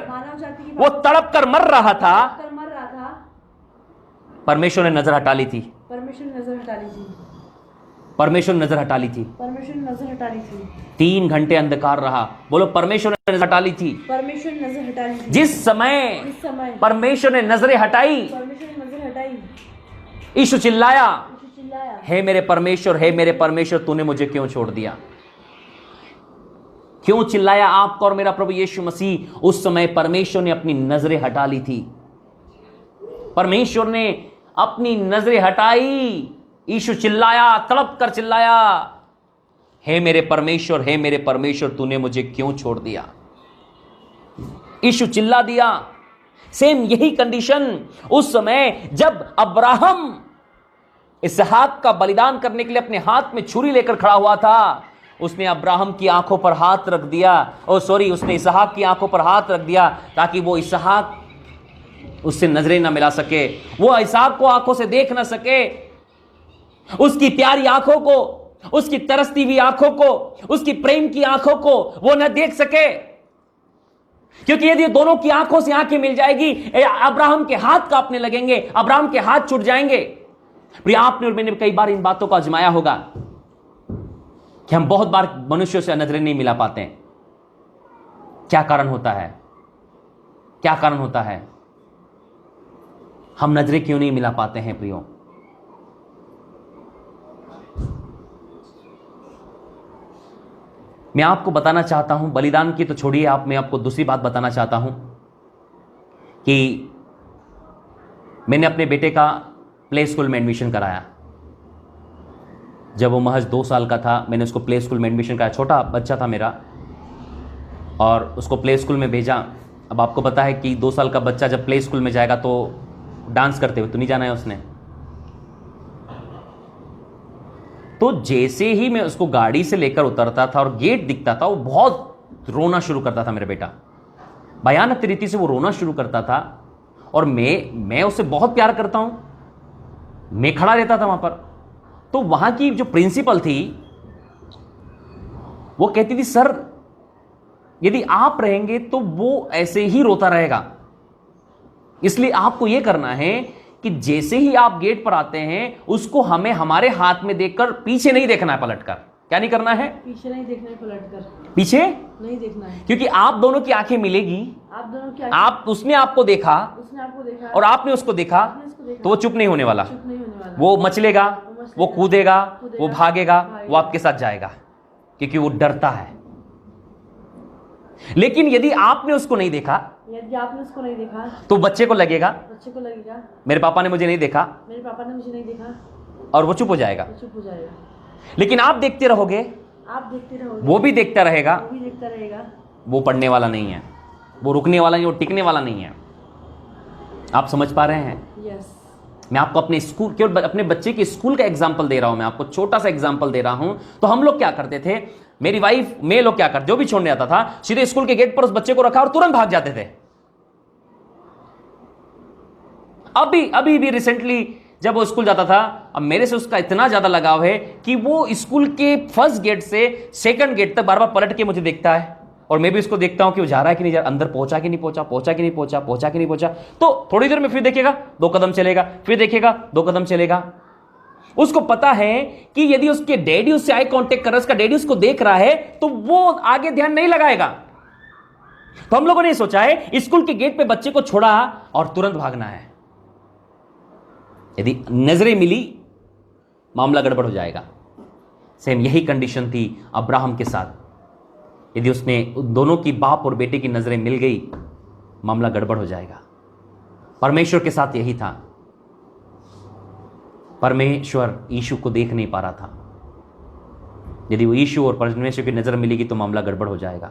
S1: वो तड़प कर मर रहा था, परमेश्वर ने नजर हटा ली थी। परमेश्वर ने नजर हटा ली थी। 3 घंटे अंधकार रहा। बोलो, परमेश्वर ने नजर हटा ली थी। जिस समय परमेश्वर ने नजरें हटाई, यीशु चिल्लाया, हे मेरे परमेश्वर, हे मेरे परमेश्वर, तूने मुझे क्यों छोड़ दिया? क्यों चिल्लाया आपका और मेरा प्रभु यीशु मसीह? उस समय परमेश्वर ने अपनी नजरें हटा ली थी। परमेश्वर ने अपनी नजरें हटाई। यीशु चिल्लाया, तड़प कर चिल्लाया, हे मेरे परमेश्वर, हे मेरे परमेश्वर, तूने मुझे क्यों छोड़ दिया? यीशु चिल्ला दिया। सेम यही कंडीशन उस समय जब अब्राहम इसहाक का बलिदान करने के लिए अपने हाथ में छुरी लेकर खड़ा हुआ था, उसने अब्राहम की आंखों पर हाथ रख दिया। उसने इसहाक की आंखों पर हाथ रख दिया ताकि वो इसहाक उससे नजरें ना मिला सके, वो इसहाक को आंखों से देख ना सके। उसकी प्यारी आंखों को, उसकी तरसती हुई आंखों को, उसकी प्रेम की आंखों को वो न देख सके। क्योंकि यदि दोनों की आंखों से आंखें मिल जाएगी, अब्राहम के हाथ कांपने लगेंगे, अब्राहम के हाथ छूट जाएंगे। प्रिय, आपने और मैंने कई बार इन बातों को आजमाया होगा कि हम बहुत बार मनुष्यों से नजरें नहीं मिला पाते हैं। क्या कारण होता है? क्या कारण होता है? हम नजरें क्यों नहीं मिला पाते हैं प्रियो? मैं आपको बताना चाहता हूं, बलिदान की तो छोड़िए, मैं आपको दूसरी बात बताना चाहता हूं कि मैंने अपने बेटे का प्ले स्कूल में एडमिशन कराया। जब वो महज 2 साल का था, मैंने उसको प्ले स्कूल में एडमिशन कराया। छोटा बच्चा था मेरा, और उसको प्ले स्कूल में भेजा। अब आपको पता है कि 2 साल का बच्चा जब प्ले स्कूल में जाएगा तो डांस करते हुए तो नहीं जाना है उसने। तो जैसे ही मैं उसको गाड़ी से लेकर उतरता था और गेट दिखता था, वो बहुत रोना शुरू करता था। मेरा बेटा भयानक तरीके से वो रोना शुरू करता था, और मैं उससे बहुत प्यार करता हूं। मैं खड़ा रहता था वहां पर। तो वहां की जो प्रिंसिपल थी वो कहती थी, सर यदि आप रहेंगे तो वो ऐसे ही रोता रहेगा, इसलिए आपको यह करना है कि जैसे ही आप गेट पर आते हैं उसको हमें हमारे हाथ में देखकर पीछे नहीं देखना है पलटकर। क्या नहीं करना है?
S2: पीछे नहीं देखना है, पलटकर
S1: पीछे
S2: नहीं देखना है।
S1: क्योंकि आप दोनों की आंखें मिलेगी। उसने आपको देखा और आपने उसको देखा, तो वो चुप नहीं होने वाला। वो मचलेगा, वो कूदेगा, वो भागेगा, वो आपके साथ जाएगा, क्योंकि वो डरता है। लेकिन यदि आपने उसको नहीं देखा,
S2: यदि आपने उसको नहीं देखा,
S1: तो बच्चे को लगेगा मेरे पापा ने मुझे नहीं देखा,
S2: मेरे पापा ने मुझे नहीं देखा,
S1: और वो चुप हो जाएगा।
S2: चुप हो जाएगा।
S1: लेकिन आप देखते रहोगे, वो भी देखता रहेगा, वो पढ़ने वाला नहीं है, वो रुकने वाला नहीं, वो टिकने वाला नहीं है। आप समझ पा रहे हैं?
S2: यस।
S1: मैं आपको अपने स्कूल, केवल अपने बच्चे के स्कूल का एग्जाम्पल दे रहा हूं, मैं आपको छोटा सा एग्जाम्पल दे रहा हूं। तो हम लोग क्या करते थे, मेरी वाइफ, मैं लोग क्या करते, जो भी छोड़ने आता था सीधे स्कूल के गेट पर उस बच्चे को रखा और तुरंत भाग जाते थे। अभी भी रिसेंटली जब वो स्कूल जाता था, अब मेरे से उसका इतना ज्यादा लगाव है कि वो स्कूल के फर्स्ट गेट से सेकंड गेट तक बार बार पलट के मुझे देखता है, और मैं भी उसको देखता हूं कि वो जा रहा है कि नहीं जा रहा, अंदर पहुंचा कि नहीं पहुंचा, पहुंचा कि नहीं पहुंचा, पहुंचा कि नहीं पहुंचा। तो थोड़ी देर में फिर देखेगा, 2 कदम चलेगा, फिर देखेगा, 2 कदम चलेगा। उसको पता है कि यदि उसके डैडी उससे आई कांटेक्ट कर रहा है, उसका डैडी उसको देख रहा है, तो वो आगे ध्यान नहीं लगाएगा। तो हम लोगों ने सोचा है स्कूल के गेट पे बच्चे को छोड़ा और तुरंत भागना है। यदि नजरें मिली, मामला गड़बड़ हो जाएगा। सेम यही कंडीशन थी अब्राहम के साथ। यदि उसने दोनों की, बाप और बेटे की नजरें मिल गई, मामला गड़बड़ हो जाएगा। परमेश्वर के साथ यही था। परमेश्वर यीशु को देख नहीं पा रहा था। यदि वो यीशु और परमेश्वर की नजर मिलेगी तो मामला गड़बड़ हो जाएगा।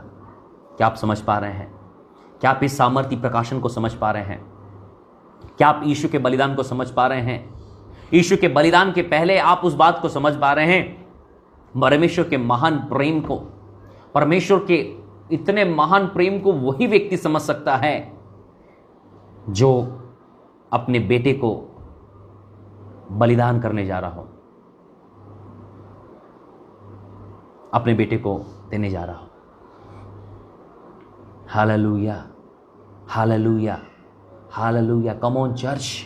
S1: क्या आप समझ पा रहे हैं? क्या आप इस सामर्थ्य प्रकाशन को समझ पा रहे हैं? क्या आप यीशु के बलिदान को समझ पा रहे हैं? यीशु के बलिदान के पहले आप उस बात को समझ पा रहे हैं, परमेश्वर के महान प्रेम को। परमेश्वर के इतने महान प्रेम को वही व्यक्ति समझ सकता है जो अपने बेटे को बलिदान करने जा रहा हो, अपने बेटे को देने जा रहा हो। Hallelujah, hallelujah, hallelujah. Come on church,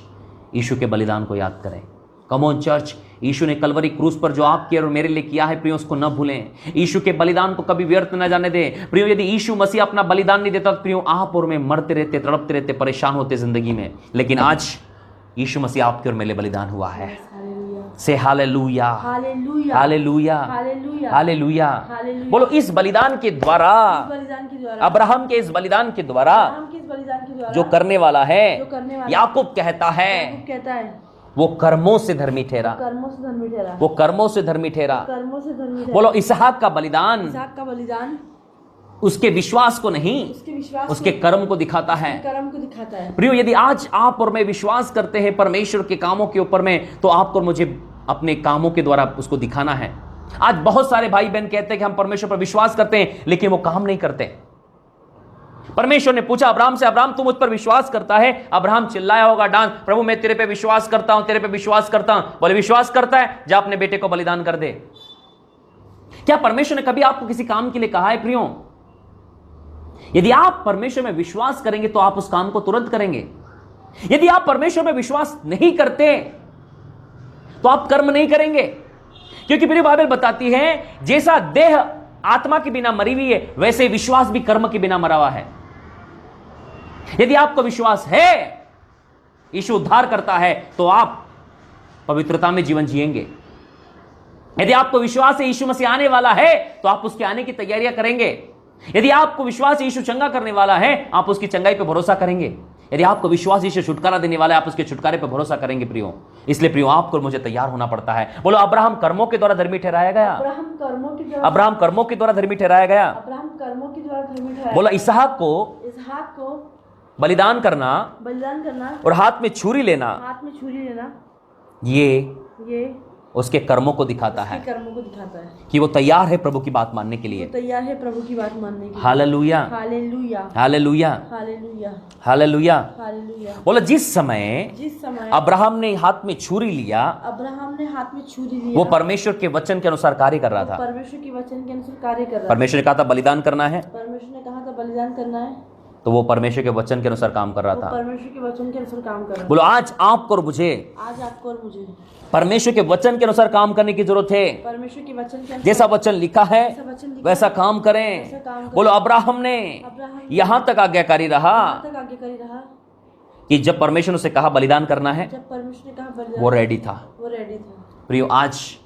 S1: यीशु के बलिदान को याद करें। कम ऑन चर्च, यीशु ने कलवरी क्रूस पर जो आपके और मेरे लिए किया है प्रियो, उसको न भूलें। यीशु के बलिदान को कभी व्यर्थ न जाने दें प्रियो। यदि यीशु मसीह अपना बलिदान नहीं देता तो प्रियो, आप और मैं मरते रहते, तड़पते रहते, परेशान होते जिंदगी में। लेकिन आज यीशु मसीह आपके और मेरे बलिदान हुआ है। से हालेलुया, हालेलुया, हालेलुया, हालेलुया। बोलो, इस बलिदान के द्वारा, अब्राहम के इस बलिदान के द्वारा जो करने वाला है, याकूब कहता है वो कर्मों से धर्मी ठहरा, वो कर्मों से धर्मी ठहरा। बोलो, इसहाक का बलिदान उसके विश्वास को नहीं, उसके कर्म को दिखाता है। प्रियो, यदि आज आप और मैं विश्वास करते हैं परमेश्वर के कामों के ऊपर में, तो आपको और मुझे अपने कामों के द्वारा उसको दिखाना है। आज बहुत सारे भाई बहन कहते हैं कि हम परमेश्वर पर विश्वास करते हैं, लेकिन वो काम नहीं करते। परमेश्वर ने पूछा अब्राहम से, अब्राहम तू मुझ पर विश्वास करता है? अब्राहम चिल्लाया होगा, डांस, प्रभु मैं तेरे पे विश्वास करता हूं, तेरे पे विश्वास करता हूं। बोले, विश्वास करता है, जा अपने बेटे को बलिदान कर दे। क्या परमेश्वर ने कभी आपको किसी काम के लिए कहा है? प्रियो, यदि आप परमेश्वर में विश्वास करेंगे तो आप उस काम को तुरंत करेंगे। यदि आप परमेश्वर में विश्वास नहीं करते तो आप कर्म नहीं करेंगे, क्योंकि मेरी बाइबल बताती है जैसा देह आत्मा के बिना मरी हुई है, वैसे विश्वास भी कर्म के बिना मरा हुआ है। यदि आपको विश्वास है यीशु उद्धार करता है, तो आप पवित्रता में जीवन जिएंगे। यदि आपको विश्वास है यीशु मसीह आने वाला है, तो आप उसके आने की तैयारियां करेंगे। यदि आपको विश्वास यीशु चंगा करने वाला है, आप उसकी चंगाई पर भरोसा करेंगे। यदि आपको विश्वास यीशु छुटकारा देने वाला है, आप उसके छुटकारे पर भरोसा करेंगे। प्रियो, इसलिए प्रियो, आपको मुझे तैयार होना पड़ता है। बोलो, अब्राहम कर्मों के द्वारा धर्मी ठहराया गया। अब्राहम कर्मों के द्वारा धर्मी ठहराया गया। बोलो, इसहाक को बलिदान करना और हाथ में छुरी लेना, ये उसके कर्मों को दिखाता है कि वो तैयार है प्रभु की बात मानने के लिए। Hallelujah, hallelujah, hallelujah, hallelujah. बोलो, जिस समय अब्राहम ने हाथ में छुरी लिया, वो परमेश्वर के वचन के अनुसार कार्य कर रहा था। परमेश्वर ने कहा था बलिदान करना है, तो वो परमेश्वर के वचन के अनुसार काम कर रहा था। बोलो, आज आपको और मुझे परमेश्वर के वचन के अनुसार काम करने की जरूरत है। जैसा वचन लिखा है वैसा काम करें। बोलो, अब्राहम ने यहां तक आज्ञाकारी रहा कि जब परमेश्वर ने उसे कहा बलिदान करना है, वो रेडी था। प्रियो, आज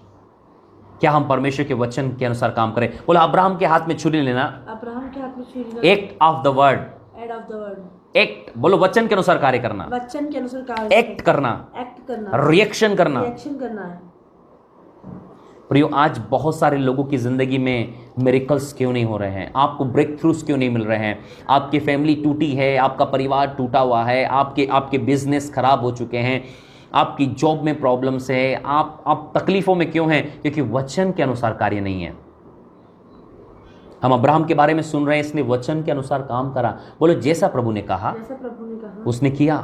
S1: क्या हम परमेश्वर के वचन के अनुसार काम करें? बोला अब्राहम के हाथ में छुरी लेना,
S2: अब्राहम के हाथ में छुरी लेना,
S1: act of the word,
S2: add of the word,
S1: act बोलो वचन के अनुसार कार्य करना,
S2: वचन के अनुसार कार्य,
S1: एक्ट करना,
S2: एक्ट करना,
S1: रिएक्शन करना,
S2: रिएक्शन करना है।
S1: प्रियो, आज बहुत सारे लोगों की जिंदगी में मिरेकल्स क्यों नहीं हो रहे हैं? आपको ब्रेक थ्रूज क्यों नहीं मिल रहे हैं? आपकी फैमिली टूटी है, आपका परिवार टूटा हुआ है, आपके बिजनेस खराब हो चुके हैं, आपकी जॉब में प्रॉब्लम्स है, आप तकलीफों में क्यों हैं? क्योंकि वचन के अनुसार कार्य नहीं है। हम अब्राहम के बारे में सुन रहे हैं, इसने वचन के अनुसार काम करा। बोलो जैसा प्रभु ने कहा उसने किया।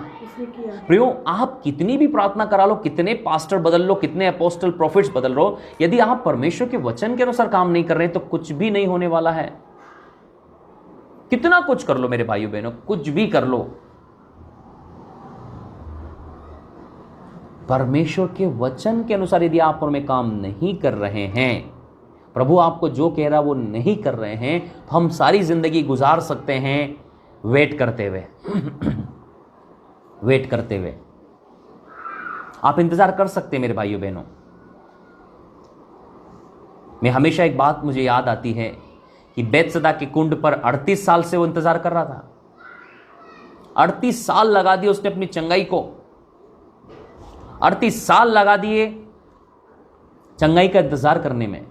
S1: प्रियो, आप कितनी भी प्रार्थना करा लो, कितने पास्टर बदल लो, कितने अपोस्टल प्रॉफिट्स बदल लो, यदि आप परमेश्वर के वचन के अनुसार काम नहीं कर रहे तो कुछ भी नहीं होने वाला है। कितना कुछ कर लो मेरे भाइयों बहनों, कुछ भी कर लो, परमेश्वर के वचन के अनुसार यदि आप और में काम नहीं कर रहे हैं, प्रभु आपको जो कह रहा वो नहीं कर रहे हैं, तो हम सारी जिंदगी गुजार सकते हैं वेट करते हुए वेट करते हुए। आप इंतजार कर सकते हैं मेरे भाइयों बहनों। मैं हमेशा एक बात मुझे याद आती है कि बैतसैदा के कुंड पर 38 साल से वो इंतजार कर रहा था। 38 साल लगा दिए उसने अपनी चंगाई को, 38 साल लगा दिए चंगाई का इंतजार करने में।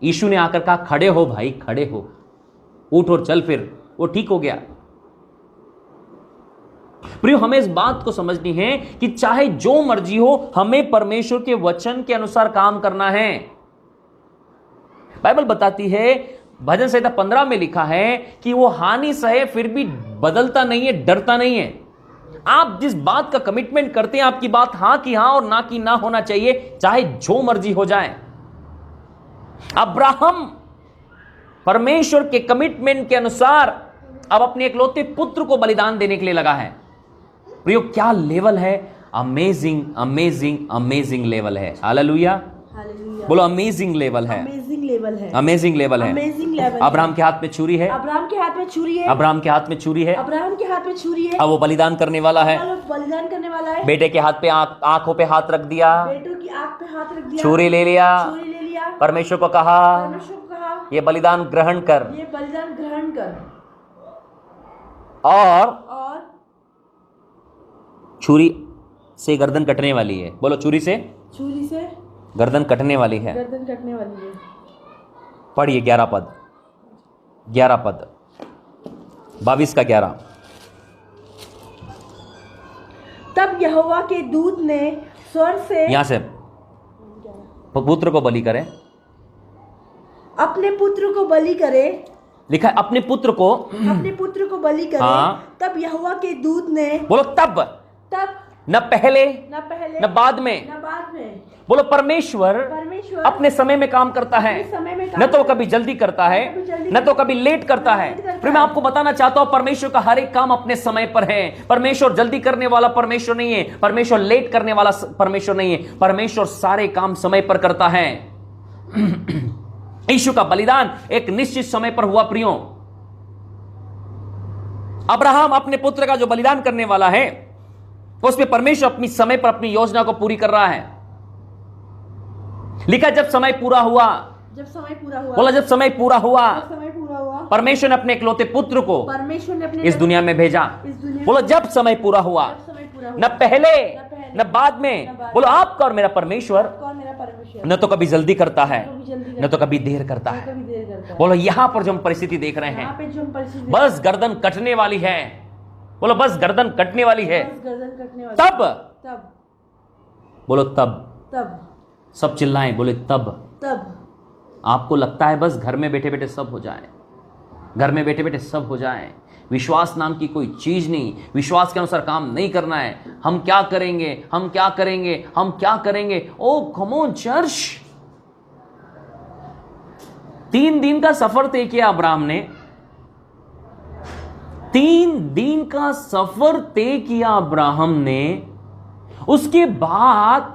S1: यीशु ने आकर कहा खड़े हो भाई, खड़े हो, उठ और चल, फिर वो ठीक हो गया। प्रियो, हमें इस बात को समझनी है कि चाहे जो मर्जी हो, हमें परमेश्वर के वचन के अनुसार काम करना है। बाइबल बताती है, भजन संहिता 15 में लिखा है कि वो हानि सहे फिर भी बदलता नहीं है, डरता नहीं है। आप जिस बात का कमिटमेंट करते हैं, आपकी बात हां की हां और ना की ना होना चाहिए, चाहे जो मर्जी हो जाए। अब्राहम परमेश्वर के कमिटमेंट के अनुसार अब अपने इकलौते पुत्र को बलिदान देने के लिए लगा है। प्रियो, क्या लेवल है! अमेजिंग अमेजिंग अमेजिंग लेवल है। हालेलुया, बोलो अमेजिंग लेवल है,
S2: अमेजिंग लेवल है,
S1: अमेजिंग लेवल है,
S2: अमेजिंग लेवल।
S1: अब्राहम के हाथ में छुरी है,
S2: अब्राहम के हाथ में छुरी है,
S1: अब्राहम के हाथ में छुरी है,
S2: अब्राहम के हाथ में छुरी है।
S1: अब वो बलिदान करने वाला है,
S2: बलिदान करने वाला है।
S1: बेटे के हाथ पे आंखों पे हाथ रख दिया,
S2: बेटों की आंख पे हाथ रख दिया,
S1: छुरी ले लिया,
S2: छुरी ले लिया,
S1: परमेश्वर को कहा ये बलिदान ग्रहण कर,
S2: ये बलिदान ग्रहण कर।
S1: और छुरी से गर्दन कटने वाली है। बोलो छुरी से गर्दन कटने वाली है,
S2: गर्दन कटने वाली है।
S1: पढ़िए 11 पद 22 का 11।
S2: तब यहोवा के दूत ने स्वर से,
S1: यहां से पुत्र को बलि करे,
S2: अपने पुत्र को बलि करे,
S1: लिखा है अपने पुत्र को
S2: बलि करे।
S1: हाँ।
S2: तब यहोवा के दूत ने,
S1: बोलो तब न पहले न बाद में। बोलो परमेश्वर अपने समय में काम करता है, न तो कभी जल्दी करता है, न तो कभी लेट करता है। फिर मैं आपको बताना चाहता हूं, परमेश्वर का हर एक काम अपने समय पर है। परमेश्वर जल्दी करने वाला परमेश्वर नहीं है, परमेश्वर लेट करने वाला परमेश्वर नहीं है, परमेश्वर सारे काम समय पर करता है। यीशु का बलिदान एक निश्चित समय पर हुआ। प्रियो, अब्राहम अपने पुत्र का जो बलिदान करने वाला है, उसमें परमेश्वर अपनी समय पर अपनी योजना को पूरी कर रहा है। लिखा जब समय पूरा हुआ, बोला जब समय पूरा हुआ, परमेश्वर ने अपने इकलौते पुत्र को इस दुनिया में भेजा। बोलो जब समय पूरा हुआ, न पहले न बाद में। बोलो आपका और मेरा परमेश्वर न तो कभी जल्दी करता है, न तो कभी देर करता है। बोलो यहां पर जो हम परिस्थिति देख रहे हैं, बस गर्दन कटने वाली है। बोलो बस गर्दन कटने वाली है। तब बोलो तब सब चिल्लाएं, बोले तब। आपको लगता है बस घर में बैठे बैठे सब हो जाए, घर में बैठे बैठे सब हो जाए, विश्वास नाम की कोई चीज नहीं, विश्वास के अनुसार काम नहीं करना है। हम क्या करेंगे, हम क्या करेंगे, हम क्या करेंगे। ओ कम ऑन चर्च, 3 दिन का सफर तय किया अब्राहम ने, 3 दिन का सफर तय किया अब्राहम ने। उसके बाद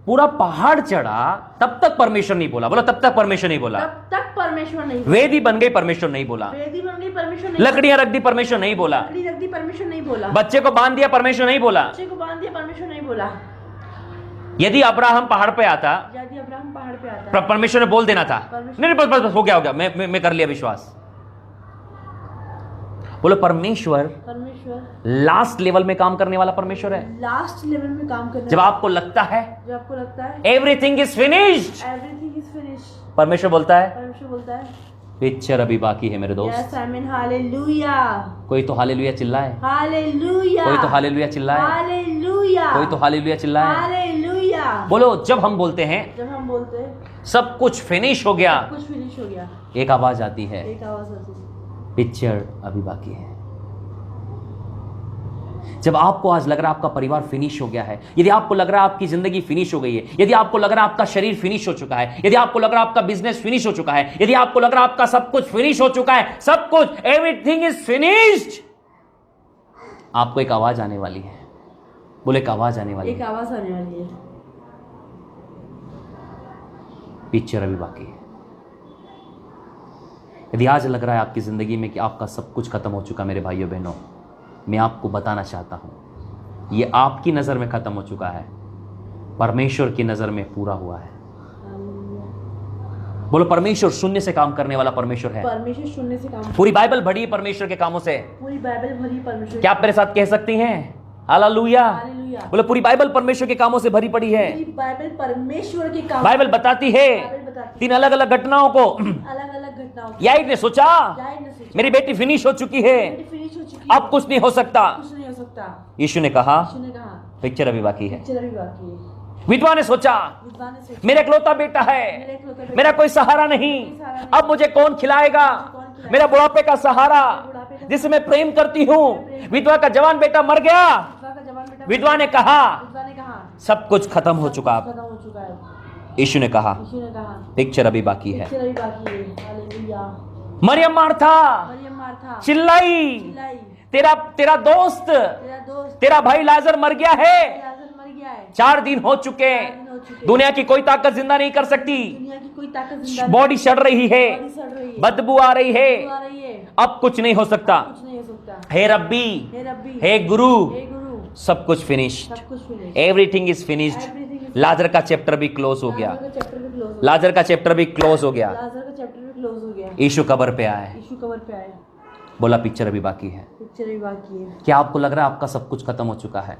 S1: पूरा पहाड़ चढ़ा, तब तक परमेश्वर नहीं बोला। बोला तब तक परमेश्वर नहीं बोला,
S2: तब तक परमेश्वर नहीं।
S1: वेदी बन गई, परमेश्वर नहीं बोला।
S2: वेदी बन गई, परमेश्वर नहीं।
S1: लकड़ियां रख दी, परमेश्वर नहीं बोला।
S2: लकड़ी रख दी, परमेश्वर नहीं बोला।
S1: बच्चे को बांध दिया, परमेश्वर नहीं बोला।
S2: बच्चे को बांध दिया, परमेश्वर नहीं बोला।
S1: यदि अब्राहम पहाड़ पे आता,
S2: यदि अब्राहम पहाड़ पे आता,
S1: परमेश्वर ने बोल देना था, नहीं बस बस बस हो गया, मैं कर लिया विश्वास। बोलो परमेश्वर लास्ट लेवल में काम करने वाला परमेश्वर है।
S2: लास्ट लेवल में काम करने
S1: जब आपको लगता है एवरीथिंग इज फिनिश्ड, परमेश्वर बोलता है पिक्चर अभी बाकी है मेरे दोस्त।
S2: यस आमीन, हालेलुया।
S1: कोई तो हालेलुया चिल्लाए,
S2: हालेलुया।
S1: कोई तो हालेलुया चिल्लाए,
S2: हालेलुया।
S1: कोई तो हालेलुया चिल्लाए।
S2: हालेलुया।
S1: बोलो जब हम बोलते हैं सब कुछ फिनिश हो गया,
S2: कुछ फिनिश हो गया,
S1: एक आवाज आती है,
S2: एक आवाज आती है,
S1: पिक्चर अभी बाकी है। जब आपको आज लग रहा है आपका परिवार फिनिश हो गया है, यदि आपको लग रहा है आपकी जिंदगी फिनिश हो गई है, यदि आपको लग रहा है आपका शरीर फिनिश हो चुका है, यदि आपको लग रहा है आपका बिजनेस फिनिश हो चुका है, यदि आपको लग रहा है आपका सब कुछ फिनिश हो चुका है, सब कुछ एवरीथिंग इज फिनिश्ड, आपको एक आवाज आने वाली है। बोले एक आवाज आने वाली है,
S2: एक आवाज आने वाली है,
S1: पिक्चर अभी बाकी है। यदि आज लग रहा है आपकी जिंदगी में कि आपका सब कुछ खत्म हो चुका, मेरे भाइयों बहनों, मैं आपको बताना चाहता हूं यह आपकी नजर में खत्म हो चुका है, परमेश्वर की नजर में पूरा हुआ है। बोलो परमेश्वर शून्य से काम करने वाला परमेश्वर है।
S2: परमेश्वर शून्य से काम,
S1: पूरी बाइबल भरी है परमेश्वर के कामों से,
S2: पूरी बाइबल भरी परमेश्वर।
S1: क्या आप मेरे साथ कह सकती हैं हालेलुया? बोलो पूरी बाइबल परमेश्वर के कामों से भरी पड़ी है।
S2: बाइबल परमेश्वर के काम,
S1: बाइबल बताती है तीन अलग अलग घटनाओं को।
S2: अलग अलग घटनाओं,
S1: याईर ने सोचा मेरी बेटी फिनिश हो चुकी है,
S2: फिनिश हो चुकी,
S1: अब कुछ नहीं हो सकता।
S2: कुछ नहीं हो सकता।
S1: यीशु ने कहा
S2: यीशु ने कहा
S1: पिक्चर अभी बाकी है।
S2: पिक्चर अभी बाकी है।
S1: विधवा ने सोचा मेरा इकलौता बेटा है, मेरा कोई सहारा नहीं, अब मुझे कौन खिलाएगा, मेरा बुढ़ापे का सहारा जिसे मैं प्रेम करती हूँ। विधवा का जवान बेटा मर गया, विधवा ने कहा सब कुछ खत्म हो चुका। यीशु ने कहा पिक्चर अभी बाकी है। मरियम मार्था चिल्लाई, तेरा दोस्त तेरा भाई लाजर मर गया है, 4 दिन हो चुके, दुनिया की कोई ताकत जिंदा नहीं कर सकती, बॉडी सड़ रही है, बदबू आ रही है, अब कुछ नहीं हो सकता। हे रब्बी, हे गुरु, सब कुछ फिनिश, एवरीथिंग इज फिनिश्ड। लाजर का चैप्टर भी क्लोज हो गया, लाजर का चैप्टर भी क्लोज हो गया। यीशु कब्र पे आए, बोला पिक्चर अभी बाकी है।
S2: पिक्चर अभी बाकी है।
S1: क्या आपको लग रहा है आपका सब कुछ खत्म हो चुका है?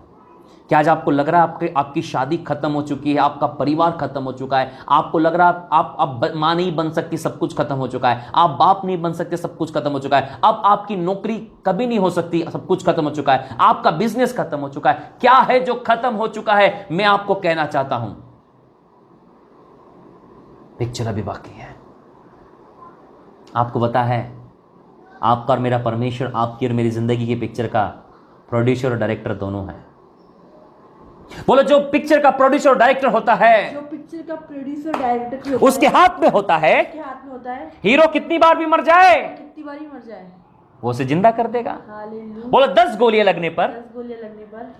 S1: क्या आज आपको लग रहा है आपकी शादी खत्म हो चुकी है, आपका परिवार खत्म हो चुका है, आपको लग रहा है आप मां नहीं बन सकती, सब कुछ खत्म हो चुका है, आप बाप नहीं बन सकते, सब कुछ खत्म हो चुका है, अब आपकी नौकरी कभी नहीं हो सकती, सब कुछ खत्म हो चुका है, आपका बिजनेस खत्म हो चुका है। क्या है जो खत्म हो चुका है? मैं आपको कहना चाहता हूं पिक्चर अभी बाकी है। आपको पता है आपका और मेरा परमेश्वर आपकी और मेरी जिंदगी की पिक्चर का प्रोड्यूसर और डायरेक्टर दोनों है। बोलो जो पिक्चर का प्रोड्यूसर और डायरेक्टर होता है,
S2: जो पिक्चर का प्रोड्यूसर डायरेक्टर
S1: उसके हाथ में होता है, हीरो कितनी बार भी मर जाए,
S2: कितनी बार भी मर जाए,
S1: वो उसे जिंदा कर देगा।
S2: हालेलुया।
S1: बोलो 10 गोलियां लगने पर,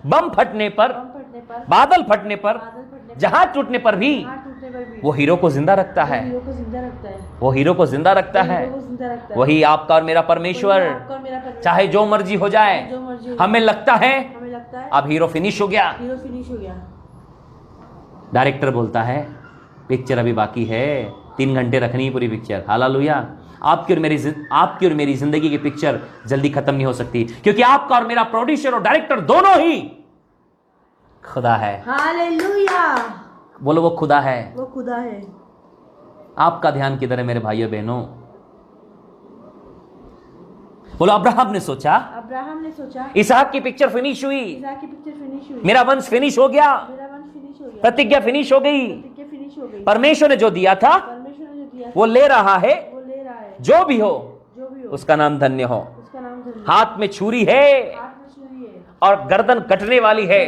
S1: बम फटने पर, बादल फटने पर, जहाज टूटने पर भी वो हीरो को जिंदा रखता है, वो हीरो को जिंदा रखता है। वही आपका और मेरा परमेश्वर, चाहे जो मर्जी हो जाए, हमें लगता है अब हीरो फिनिश हो गया, डायरेक्टर बोलता है पिक्चर अभी बाकी है, 3 घंटे रखनी है पूरी पिक्चर। हालेलुया। आपकी और मेरी जिंदगी की पिक्चर जल्दी खत्म नहीं हो सकती, क्योंकि आपका और मेरा प्रोड्यूसर और डायरेक्टर दोनों ही खुदा है।
S2: हालेलुया।
S1: बोलो वो खुदा है,
S2: वो खुदा है।
S1: आपका ध्यान किधर है मेरे भाइयों बहनों? बोलो अब्राहम ने सोचा इसहाक की पिक्चर फिनिश हुई, मेरा वंश फिनिश हो गया, प्रतिज्ञा फिनिश हो गई, परमेश्वर ने जो दिया था वो ले रहा है, जो भी हो उसका नाम धन्य हो। हाथ में छुरी है और गर्दन कटने वाली है,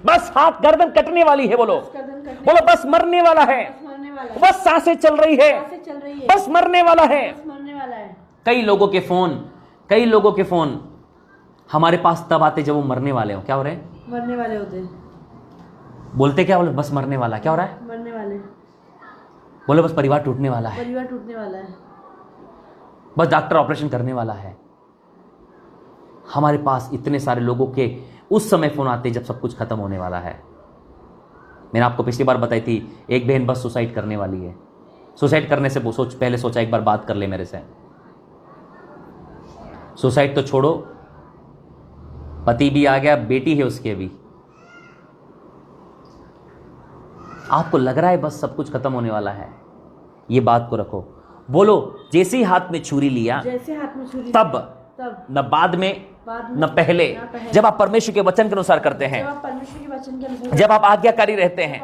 S1: बस हाथ गर्दन कटने वाली है। बोलो बस मरने वाला है, बस सांसें चल रही है, बस मरने वाला है। कई लोगों के फोन हमारे पास तब आते जब वो मरने वाले हो। क्या हो रहे हैं?
S2: मरने वाले होते।
S1: बोलते क्या? बोले बस मरने वाला। क्या हो रहा है?
S2: मरने वाले।
S1: बोले बस परिवार टूटने वाला है,
S2: परिवार टूटने वाला है,
S1: बस डॉक्टर ऑपरेशन करने वाला है। हमारे पास इतने सारे लोगों के उस समय फोन आते जब सब कुछ खत्म होने वाला है। मैंने आपको पिछली बार बताई थी, एक बहन बस सुसाइड करने वाली है। सुसाइड करने से पहले सोचा एक बार बात कर ले मेरे से। सुसाइड तो छोड़ो, पति भी आ गया, बेटी है उसके भी। आपको लग रहा है बस सब कुछ खत्म होने वाला है, ये बात को रखो। बोलो, जैसे ही हाथ में छुरी लिया,
S2: जैसे हाथ में छुरी
S1: तब न बाद में न पहले, जब आप परमेश्वर के वचन के अनुसार करते हैं,
S2: जब आप परमेश्वर के वचन के अनुसार,
S1: जब आप आज्ञाकारी रहते हैं,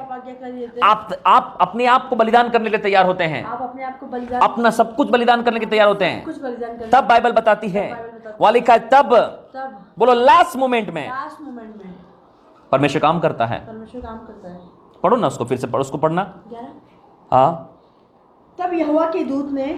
S1: आप अपने आप को बलिदान करने के लिए तैयार होते हैं,
S2: आप अपने आप को बलिदान,
S1: अपना सब कुछ बलिदान करने के लिए तैयार होते हैं,
S2: कुछ बलिदान करने,
S1: तब बाइबल बताती है, वहां लिखा है तब बोलो लास्ट मोमेंट में परमेश्वर काम करता है।
S2: परमेश्वर काम करता है।
S1: पढ़ो ना उसको, फिर से पढ़ो, उसको पढ़ना।
S2: 11
S1: हाँ।
S2: तब यहोवा के दूत ने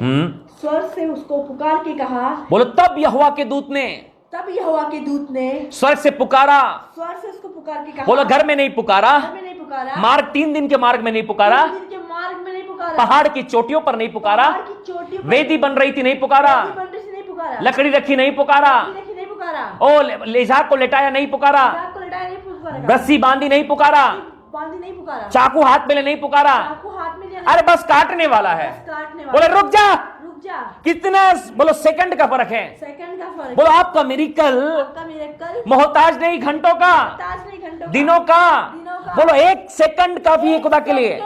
S2: स्वर्ग से उसको पुकार के कहा,
S1: बोलो तब यहोवा के दूत ने,
S2: तब यहोवा के दूत ने
S1: स्वर्ग से पुकारा,
S2: स्वर्ग से उसको पुकार के कहा।
S1: बोलो घर में नहीं पुकारा,
S2: घर में नहीं पुकारा,
S1: मार्ग 3 दिन के मार्ग में नहीं पुकारा,
S2: 3 दिन के मार्ग में नहीं पुकारा,
S1: पहाड़ की चोटियों पर नहीं पुकारा,
S2: पहाड़ की चोटी पर
S1: वेदी बन रही थी नहीं पुकारा,
S2: वेदी बन रही थी नहीं पुकारा,
S1: लकड़ी रखी नहीं पुकारा,
S2: लकड़ी रखी नहीं पुकारा,
S1: ओ लेजाक को लेटाया नहीं पुकारा,
S2: रात को लटाया नहीं पुकारा,
S1: रस्सी बांधी नहीं पुकारा,
S2: बांधी नहीं पुकारा,
S1: चाकू हाथ में ले नहीं पुकारा,
S2: चाकू हाथ में
S1: अरे बस काटने वाला है,
S2: काटने वाला,
S1: बोले रुक जा,
S2: रुक जा।
S1: कितना बोलो सेकंड का फर्क है,
S2: सेकंड का फर्क,
S1: बोलो आपका मिरेकल
S2: आपका मिरेकल
S1: मोहताज नहीं घंटों का,
S2: ताज नहीं घंटों,
S1: दिनों का, बोलो 1 सेकंड काफी है खुदा के लिए,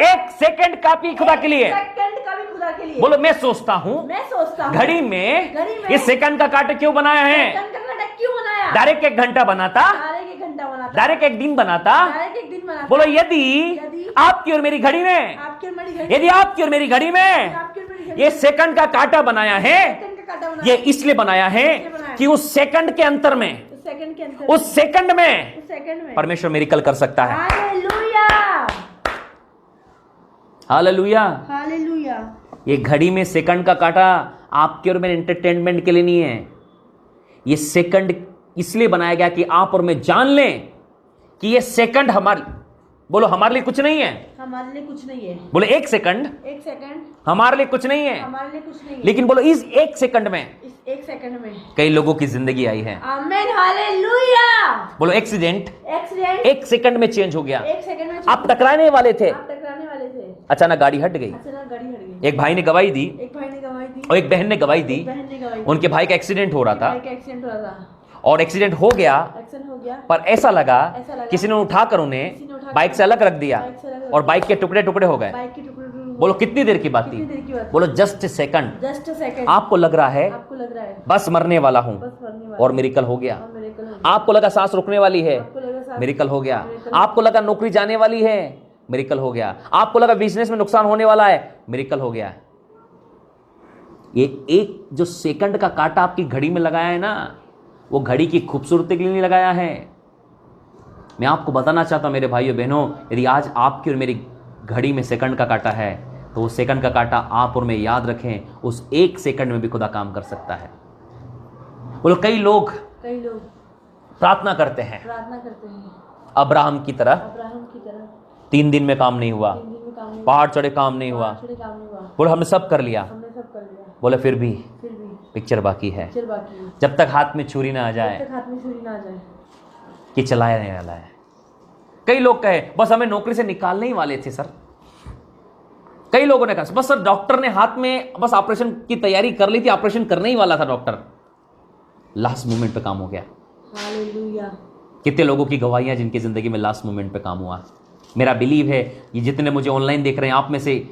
S1: 1 सेकंड काफी खुदा के लिए,
S2: सेकंड का भी खुदा के लिए।
S1: बोलो मैं सोचता हूँ घड़ी में ये सेकंड का कांटा क्यों बनाया है,
S2: सेकंड का कांटा क्यों बनाया,
S1: डायरेक्ट 1 घंटा बनाता,
S2: डायरेक्ट 1 घंटा बनाता,
S1: डायरेक्ट 1 दिन बनाता,
S2: डायरेक्ट 1 दिन बनाता।
S1: बोलो यदि आपकी और मेरी घड़ी में,
S2: आपकी और मेरी घड़ी,
S1: यदि आपकी और मेरी घड़ी में
S2: आपकी और मेरी घड़ी
S1: ये सेकंड का कांटा बनाया है,
S2: सेकंड का कांटा बनाया,
S1: ये इसलिए बनाया है कि उस सेकंड के अंतर में,
S2: सेकंड के अंदर,
S1: उस सेकंड में
S2: उस सेकंड में
S1: परमेश्वर मिरेकल कर सकता है।
S2: Hallelujah,
S1: hallelujah.
S2: हालेलुया।
S1: ये घड़ी में सेकंड का कांटा आपके और मेरे एंटरटेनमेंट के लिए नहीं है, ये सेकंड इसलिए बनाया गया कि आप और मैं जान लें कि ये सेकंड हमारे, बोलो हमारे लिए कुछ नहीं है,
S2: हमारे लिए कुछ नहीं है,
S1: बोलो 1 सेकंड,
S2: 1 सेकंड
S1: हमारे लिए कुछ नहीं है,
S2: हमारे लिए कुछ नहीं है,
S1: लेकिन बोलो इस 1 सेकंड में,
S2: इस 1 सेकंड में
S1: कई लोगों की जिंदगी आई है।
S2: आमीन, हालेलुया।
S1: बोलो एक्सीडेंट
S2: एक्सीडेंट
S1: 1 सेकंड में चेंज हो गया,
S2: 1 सेकंड में,
S1: आप टकराने वाले थे,
S2: आप टकराने वाले थे,
S1: अचानक गाड़ी हट गई,
S2: अचानक गाड़ी हट गई,
S1: एक भाई ने गवाही दी,
S2: एक भाई ने गवाही दी,
S1: और एक बहन ने गवाही दी,
S2: बहन ने गवाही दी,
S1: उनके भाई का एक्सीडेंट हो रहा था,
S2: भाई का एक्सीडेंट हो रहा था,
S1: और एक्सीडेंट हो गया,
S2: एक्सीडेंट हो गया,
S1: पर ऐसा लगा किसी ने उठाकर
S2: किसी ने
S1: उन्हें
S2: उठाकर
S1: बाइक से अलग रख दिया,
S2: बाइक से अलग
S1: और बाइक के टुकड़े टुकड़े हो गए।
S2: बाइक के टुकड़े टुकड़े,
S1: बोलो कितनी देर की बात थी,
S2: कितनी देर की बात,
S1: बोलो जस्ट सेकंड,
S2: जस्ट सेकंड,
S1: आपको लग रहा है
S2: आपको लग रहा है
S1: बस मरने वाला हूं,
S2: बस मरने वाला,
S1: और मिरेकल हो गया,
S2: और मिरेकल हो गया,
S1: आपको लगा सांस रुकने वाली है,
S2: आपको लगा सांस,
S1: मिरेकल हो गया,
S2: मिरेकल,
S1: आपको लगा नौकरी जाने वाली है, मिरेकल हो गया, आपको लगा बिजनेस में नुकसान होने वाला है, मिरेकल हो गया। ये एक जो सेकंड का कांटा आपकी घड़ी में लगाया है ना, वो घड़ी की खूबसूरती के लिए नहीं लगाया है। मैं आपको बताना चाहता हूं मेरे भाइयों बहनों, यदि आज आपकी और मेरी घड़ी में सेकंड का कांटा है, तो वो सेकंड का कांटा आप और मैं याद रखें, उस 1 सेकंड में भी खुदा काम कर सकता है। बोलो कई लोग प्रार्थना करते हैं,
S2: प्रार्थना करते हैं
S1: अब्राहम की तरह,
S2: अब्राहम की तरह,
S1: 3 दिन में काम नहीं हुआ,
S2: 3 दिन में काम नहीं हुआ,
S1: पहाड़ चढ़े काम नहीं हुआ,
S2: पहाड़ चढ़े काम नहीं हुआ,
S1: बोलो हमने सब कर लिया,
S2: हमने सब कर लिया,
S1: बोले फिर भी
S2: फिर भी
S1: पिक्चर बाकी है,
S2: पिक्चर बाकी है,
S1: जब तक हाथ में छुरी ना आ जाए
S2: जब तक हाथ में छुरी ना आ जाए,
S1: कि चलाया नहीं वाला है। कई लोग कहे बस हमें नौकरी से निकालने ही वाले थे सर, कई लोगों ने कहा बस सर डॉक्टर ने हाथ में बस ऑपरेशन की तैयारी कर ली थी, ऑपरेशन करने ही वाला था डॉक्टर, लास्ट मोमेंट पे काम हो गया।
S2: हालेलुया।
S1: कितने लोगों की गवाहियां जिनकी जिंदगी में लास्ट मोमेंट पे काम हुआ। मेरा बिलीव है ये जितने मुझे ऑनलाइन देख रहे हैं, आप में से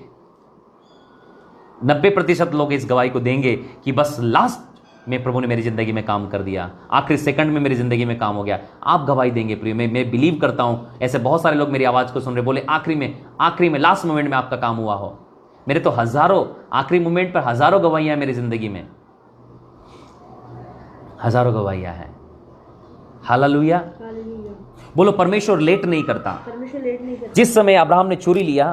S1: 90% लोग इस गवाही को देंगे कि बस लास्ट में प्रभु ने मेरी जिंदगी में काम कर दिया, आखिरी सेकंड में मेरी जिंदगी में काम हो गया। आप गवाही देंगे प्रिय, मैं बिलीव करता हूं ऐसे बहुत सारे लोग मेरी आवाज को सुन रहे, बोले आखिरी में लास्ट मोमेंट में आपका काम हुआ हो। मेरे तो हजारों आखिरी मोमेंट पर हजारों गवाहियां मेरी जिंदगी में, हजारों गवाहियां हैं। हालेलुया। बोलो परमेश्वर लेट नहीं करता।
S2: परमेश्वर लेट नहीं करता।
S1: जिस समय अब्राहम ने छुरी लिया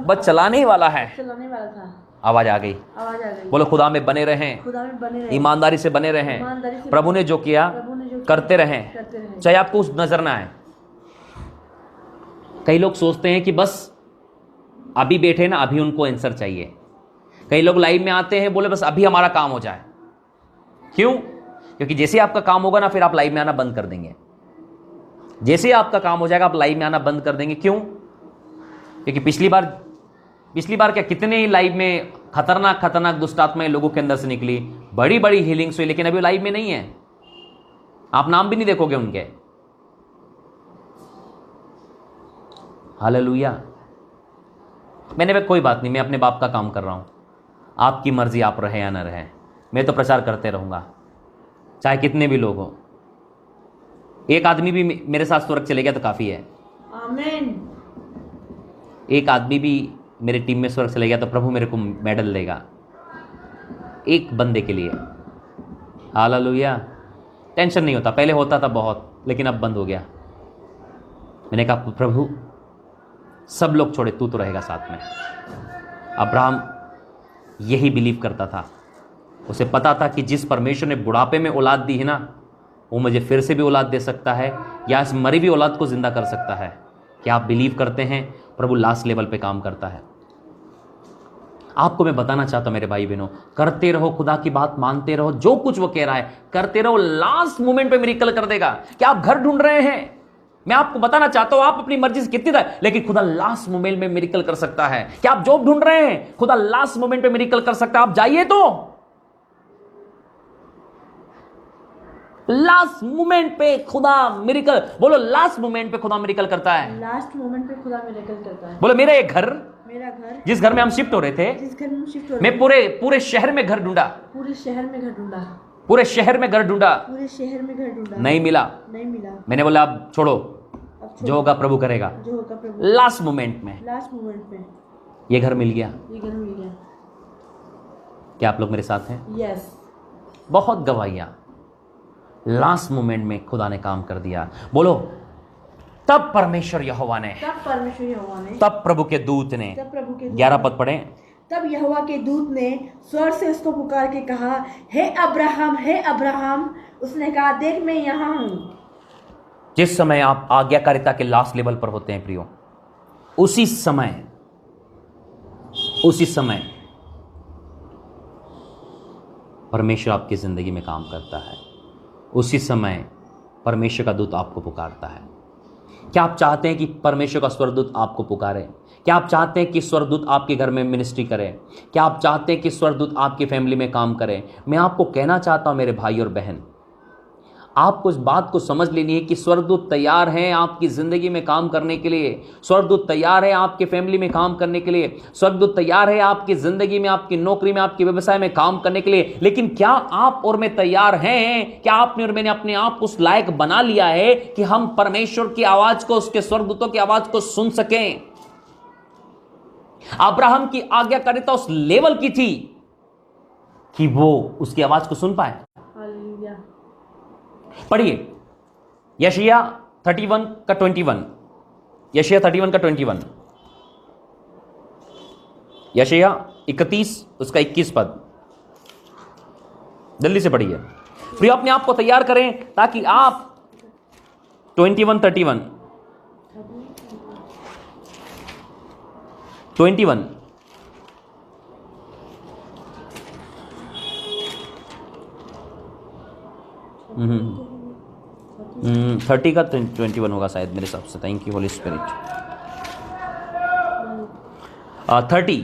S1: बस चलाने ही वाला है,
S2: चलाने वाला था,
S1: आवाज आ गई।
S2: आवाज आ गई।
S1: बोलो खुदा में बने रहें,
S2: खुदा में बने रहें,
S1: ईमानदारी से बने रहें,
S2: ईमानदारी से
S1: प्रभु ने जो किया करते रहें,
S2: करते रहें।
S1: चाहे आपको उस नजर ना आए। कई लोग सोचते हैं कि बस अभी बैठे ना, अभी उनको आंसर चाहिए। कई लोग लाइव में आते हैं, बोले बस अभी हमारा काम हो जाए। क्यों? क्योंकि जैसे आपका काम होगा ना, फिर आप लाइव में आना बंद कर देंगे। जैसे ही आपका काम हो जाएगा आप लाइव में आना बंद कर देंगे। क्यों? क्योंकि पिछली बार क्या कितने ही लाइव में खतरनाक दुष्ट आत्माएं लोगों के अंदर से निकली, बड़ी बड़ी हीलिंग्स हुई, लेकिन अभी लाइव में नहीं है, आप नाम भी नहीं देखोगे उनके। हालेलुया। मैंने कहा कोई बात नहीं, मैं अपने बाप का काम कर रहा हूं, आपकी मर्जी, आप रहे या ना रहे, मैं तो प्रचार करते रहूंगा चाहे कितने भी लोग हो। एक आदमी भी मेरे साथ स्वर्ग चले गया तो काफी है।
S2: आमीन।
S1: एक आदमी भी मेरे टीम में स्वर्ग चले गया तो प्रभु मेरे को मेडल देगा, एक बंदे के लिए। हालेलुया। टेंशन नहीं होता, पहले होता था बहुत, लेकिन अब बंद हो गया। मैंने कहा प्रभु सब लोग छोड़े, तू तो रहेगा साथ में। अब्राहम यही बिलीव करता था, उसे पता था कि जिस परमेश्वर ने बुढ़ापे में औलाद दी है ना, वो मुझे फिर से भी औलाद दे सकता है, या इस मरी हुई औलाद को जिंदा कर सकता है। क्या आप बिलीव करते हैं? प्रभु लास्ट लेवल पे काम करता है। आपको मैं बताना चाहता हूं मेरे भाई बहनों, करते रहो, खुदा की बात मानते रहो, जो कुछ वो कह रहा है करते रहो, लास्ट मोमेंट पे मिरेकल कर देगा। क्या आप घर ढूंढ रहे हैं? मैं आपको बताना चाहता हूं, आप अपनी मर्जी से कितनी था, लेकिन खुदा लास्ट मोमेंट में मिरेकल कर सकता है। क्या आप जॉब ढूंढ रहे हैं? खुदा लास्ट मोमेंट पे मिरेकल कर सकता है। आप जाइए तो लास्ट मोमेंट पे खुदा मिरेकल, बोलो लास्ट मोमेंट पे खुदा मिरेकल करता है।
S2: लास्ट मोमेंट पे खुदा मिरेकल करता है।
S1: बोलो मेरा एक घर,
S2: मेरा घर,
S1: जिस घर में हम शिफ्ट हो रहे थे,
S2: जिस घर में शिफ्ट हो
S1: मैं पूरे शहर में घर ढूंढा,
S2: पूरे शहर में घर ढूंढा,
S1: पूरे शहर में घर ढूंढा,
S2: पूरे शहर में घर ढूंढा,
S1: नहीं मिला। मैंने बोला अब छोड़ो, जो होगा प्रभु करेगा।
S2: जो होगा प्रभु।
S1: लास्ट मोमेंट में ये घर मिल गया। क्या आप लोग मेरे साथ हैं?
S2: यस।
S1: बहुत गवाहियां, लास्ट मोमेंट में खुदा ने काम कर दिया। बोलो तब परमेश्वर यहोवा ने, तब प्रभु के दूत ने, 11 पद पढ़े।
S2: तब यहोवा के दूत ने स्वर से उसको पुकार के कहा, हे अब्राहम, हे अब्राहम। उसने कहा, देख मैं यहां हूं।
S1: जिस समय आप आज्ञाकारिता के लास्ट लेवल पर होते हैं प्रियो, उसी समय परमेश्वर आपकी जिंदगी में काम करता है। उसी समय परमेश्वर का दूत आपको पुकारता है। क्या आप चाहते हैं कि परमेश्वर का स्वर्गदूत आपको पुकारे? क्या आप चाहते हैं कि स्वर्गदूत आपके घर में मिनिस्ट्री करे? क्या आप चाहते हैं कि स्वर्गदूत आपकी फैमिली में काम करे? मैं आपको कहना चाहता हूं मेरे भाई और बहन, आपको इस बात को समझ लेनी है कि स्वर्गदूत तैयार हैं आपकी जिंदगी में काम करने के लिए। स्वर्गदूत तैयार है आपके फैमिली में काम करने के लिए। स्वर्गदूत तैयार है आपकी जिंदगी में, आपकी नौकरी में, आपके व्यवसाय में काम करने के लिए। लेकिन क्या आप और मैं तैयार हैं? क्या आपने और मैंने अपने आप को उस लायक बना लिया है कि हम परमेश्वर की आवाज को, उसके स्वर्गदूतों की आवाज को सुन सकें? अब्राहम की आज्ञाकारिता उस लेवल की थी कि वो उसकी आवाज को सुन पाए। पढ़िए यशायाह 31 का 21, यशायाह 31 का 21, यशायाह 31 उसका 21 पद, जल्दी से पढ़िए। प्रिय अपने आप को तैयार करें ताकि आप 21 31 21 30 का 21 होगा शायद मेरे हिसाब से। Thank you Holi spirit. 30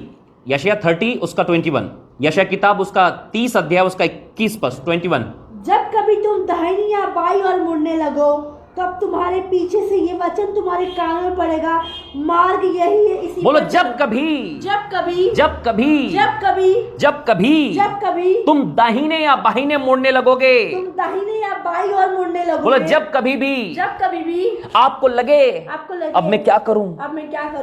S1: यशायाह 30 उसका 21, यशायाह किताब उसका 30 अध्याय उसका 21 पद 21।
S2: जब कभी तुम दाहिनी या बाई ओर मुड़ने लगो, तब तुम्हारे पीछे से ये वचन तुम्हारे कानों में पड़ेगा, मार्ग यही है इसी।
S1: बोलो जब कभी तुम दाहिने या बाहिने मुड़ने लगोगे,
S2: तुम दाहिने या बाई ओर मुड़ने लगोगे।
S1: बोलो जब कभी भी आपको लगे अब मैं क्या करूं,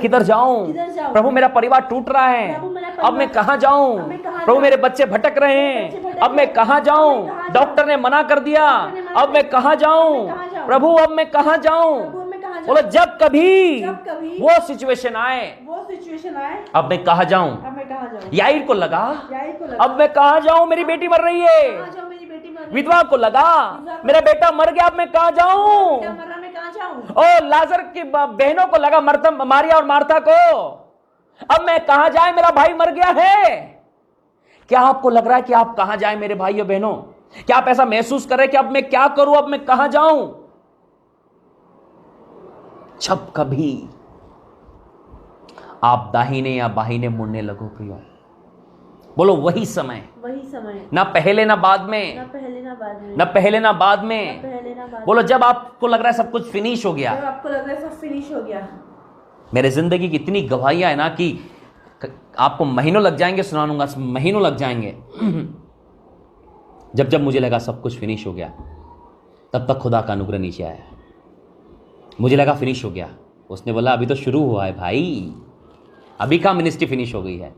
S1: किधर जाऊं, प्रभु मेरा परिवार टूट रहा है, अब मैं कहां जाऊं, प्रभु मेरे बच्चे भटक रहे हैं, अब मैं कहां जाऊं, डॉक्टर ने मना कर दिया, अब मैं कहां जाऊं, प्रभु अब मैं कहां जाऊं। बोलो जब कभी वो सिचुएशन आए, अब मैं कहां जाऊं। याईर को लगा अब मैं कहां जाऊं, मेरी बेटी मर रही है। विधवा को लगा मेरा बेटा मर गया, अब मैं कहां जाऊं। और लाजर की बहनों को लगा, मारिया और मार्था को, अब मैं कहां जाए, मेरा भाई मर गया है। क्या आपको लग रहा है कि आप कहां जाए मेरे भाई और बहनों? क्या आप ऐसा महसूस कर रहे हैं कि अब मैं क्या करूं, अब मैं कहां जाऊं? जब कभी आप दाहिने या बाहिने मुड़ने लगो प्रियो, बोलो वही समय, ना पहले ना बाद में, ना पहले ना बाद में, बोलो जब आपको लग रहा है सब कुछ फिनिश हो गया। मेरे जिंदगी की इतनी गवाहियां है ना कि आपको महीनों लग जाएंगे, सुनाऊंगा, महीनों लग जाएंगे। जब जब मुझे लगा सब कुछ फिनिश हो गया, तब तक खुदा का अनुग्रह नीचे आया। मुझे लगा फिनिश हो गया, उसने बोला अभी तो शुरू हुआ है भाई, अभी का मिनिस्ट्री फिनिश हो गई है।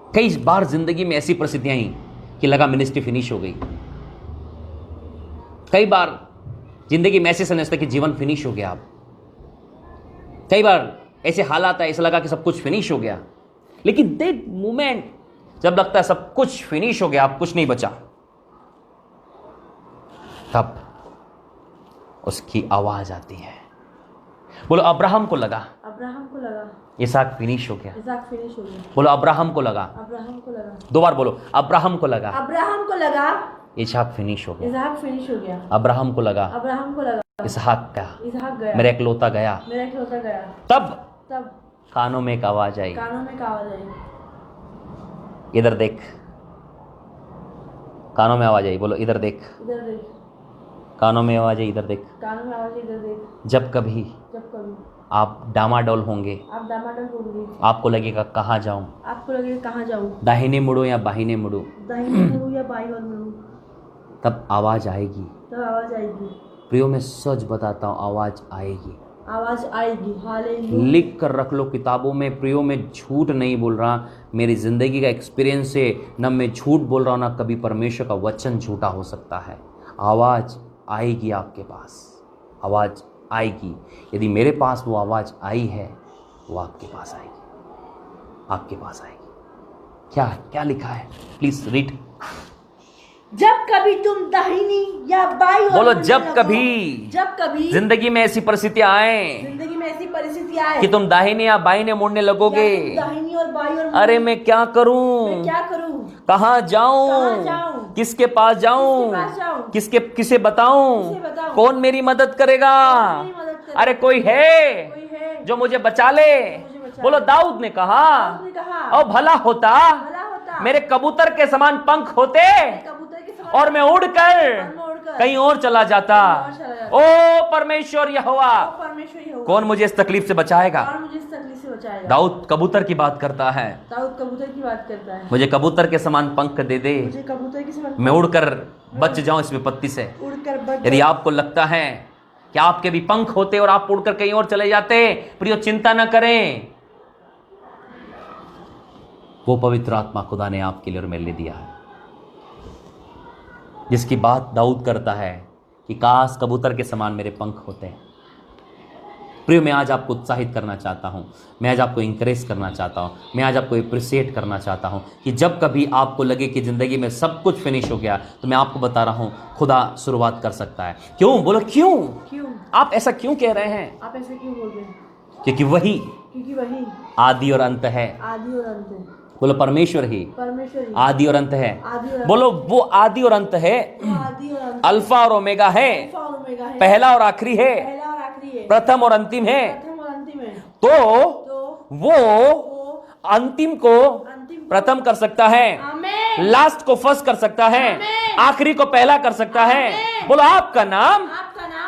S1: कई बार जिंदगी में ऐसी परिस्थितियां आई कि लगा मिनिस्ट्री फिनिश हो गई। कई बार जिंदगी में ऐसे समझते कि जीवन फिनिश हो गया। अब कई बार ऐसे हालात आए, ऐसा लगा कि सब कुछ फिनिश हो गया। लेकिन दैट मोमेंट जब लगता है सब कुछ फिनिश हो गया, अब कुछ नहीं बचा, तब उसकी आवाज आती है। बोलो अब्राहम को लगा इसहाक फिनिश हो गया। बोलो अब्राहम को लगा। दो बार बोलो, अब्राहम को लगा इसहाक फिनिश हो गया। अब्राहम को लगा इसहाक का मेरा इकलौता गया। तब कानों में एक आवाज आई, इधर देख। कानों में आवाज आई, बोलो इधर देख। कानों में आवाज आई, इधर देख। जब कभी आप डामाडोल होंगे, आपको लगेगा कहाँ जाऊं, दाहिने मुड़ो या बाहिने मुड़ो, तब आवाज आएगी। प्रियो मैं सच बताता हूं, आवाज आएगी। हालेलुया। लिख कर रख लो किताबों में। प्रियो मैं झूठ नहीं बोल रहा, मेरी जिंदगी का एक्सपीरियंस है। न मैं झूठ बोल रहा हूं, ना कभी परमेश्वर का वचन झूठा हो सकता है। आवाज आएगी आपके पास, आवाज आएगी। यदि मेरे पास वो आवाज आई है, वो आपके पास आएगी, आपके पास आएगी। क्या क्या लिखा है, प्लीज रीड।
S2: जब कभी तुम दाहिनी या बाईं ओर
S1: बोलो जब कभी जिंदगी में ऐसी परिस्थितियां आए कि तुम दाहिने या बाईं मुड़ने लगोगे,
S2: दाहिनी और बाईं ओर,
S1: अरे मैं क्या करूं, कहाँ जाऊं, किसके पास जाऊं, किसे बताऊं, कौन मेरी मदद करेगा। अरे कोई है जो मुझे बचा ले। बोलो दाऊद ने कहा, और भला होता मेरे कबूतर के समान पंख होते और मैं उड़कर कहीं और चला जाता। ओ परमेश्वर यहोवा, कौन मुझे इस तकलीफ से बचाएगा। दाऊद कबूतर की बात करता है, मुझे कबूतर के समान पंख दे दे, मैं उड़कर बच जाऊं इस विपत्ति से। यदि आपको लगता है कि आपके भी पंख होते और आप उड़कर कहीं और चले जाते, प्रियो चिंता न करें, वो पवित्र आत्मा खुदा ने आपके लिए और मेरे लिए दिया है, जिसकी बात दाऊद करता है कि काश कबूतर के समान मेरे पंख होते हैं। प्रियो मैं आज आपको उत्साहित करना चाहता हूं, मैं आज आपको इंकरेज करना चाहता हूं, मैं आज आपको अप्रिशिएट करना चाहता हूं कि जब कभी आपको लगे कि जिंदगी में सब कुछ फिनिश हो गया, तो मैं आपको बता रहा हूं खुदा शुरुआत कर सकता है। क्यों? बोलो क्यों? आप ऐसा क्यों कह रहे हैं?
S2: आप ऐसा क्यों बोल रहे हैं?
S1: क्योंकि वही आदि और अंत है। बोलो परमेश्वर ही आदि और अंत है। बोलो वो आदि और अंत है, अल्फा और ओमेगा है, पहला और आखिरी है, प्रथम और अंतिम है। तो वो अंतिम को प्रथम कर सकता है, लास्ट को फर्स्ट कर सकता है, आखिरी को पहला कर सकता है। बोलो आपका नाम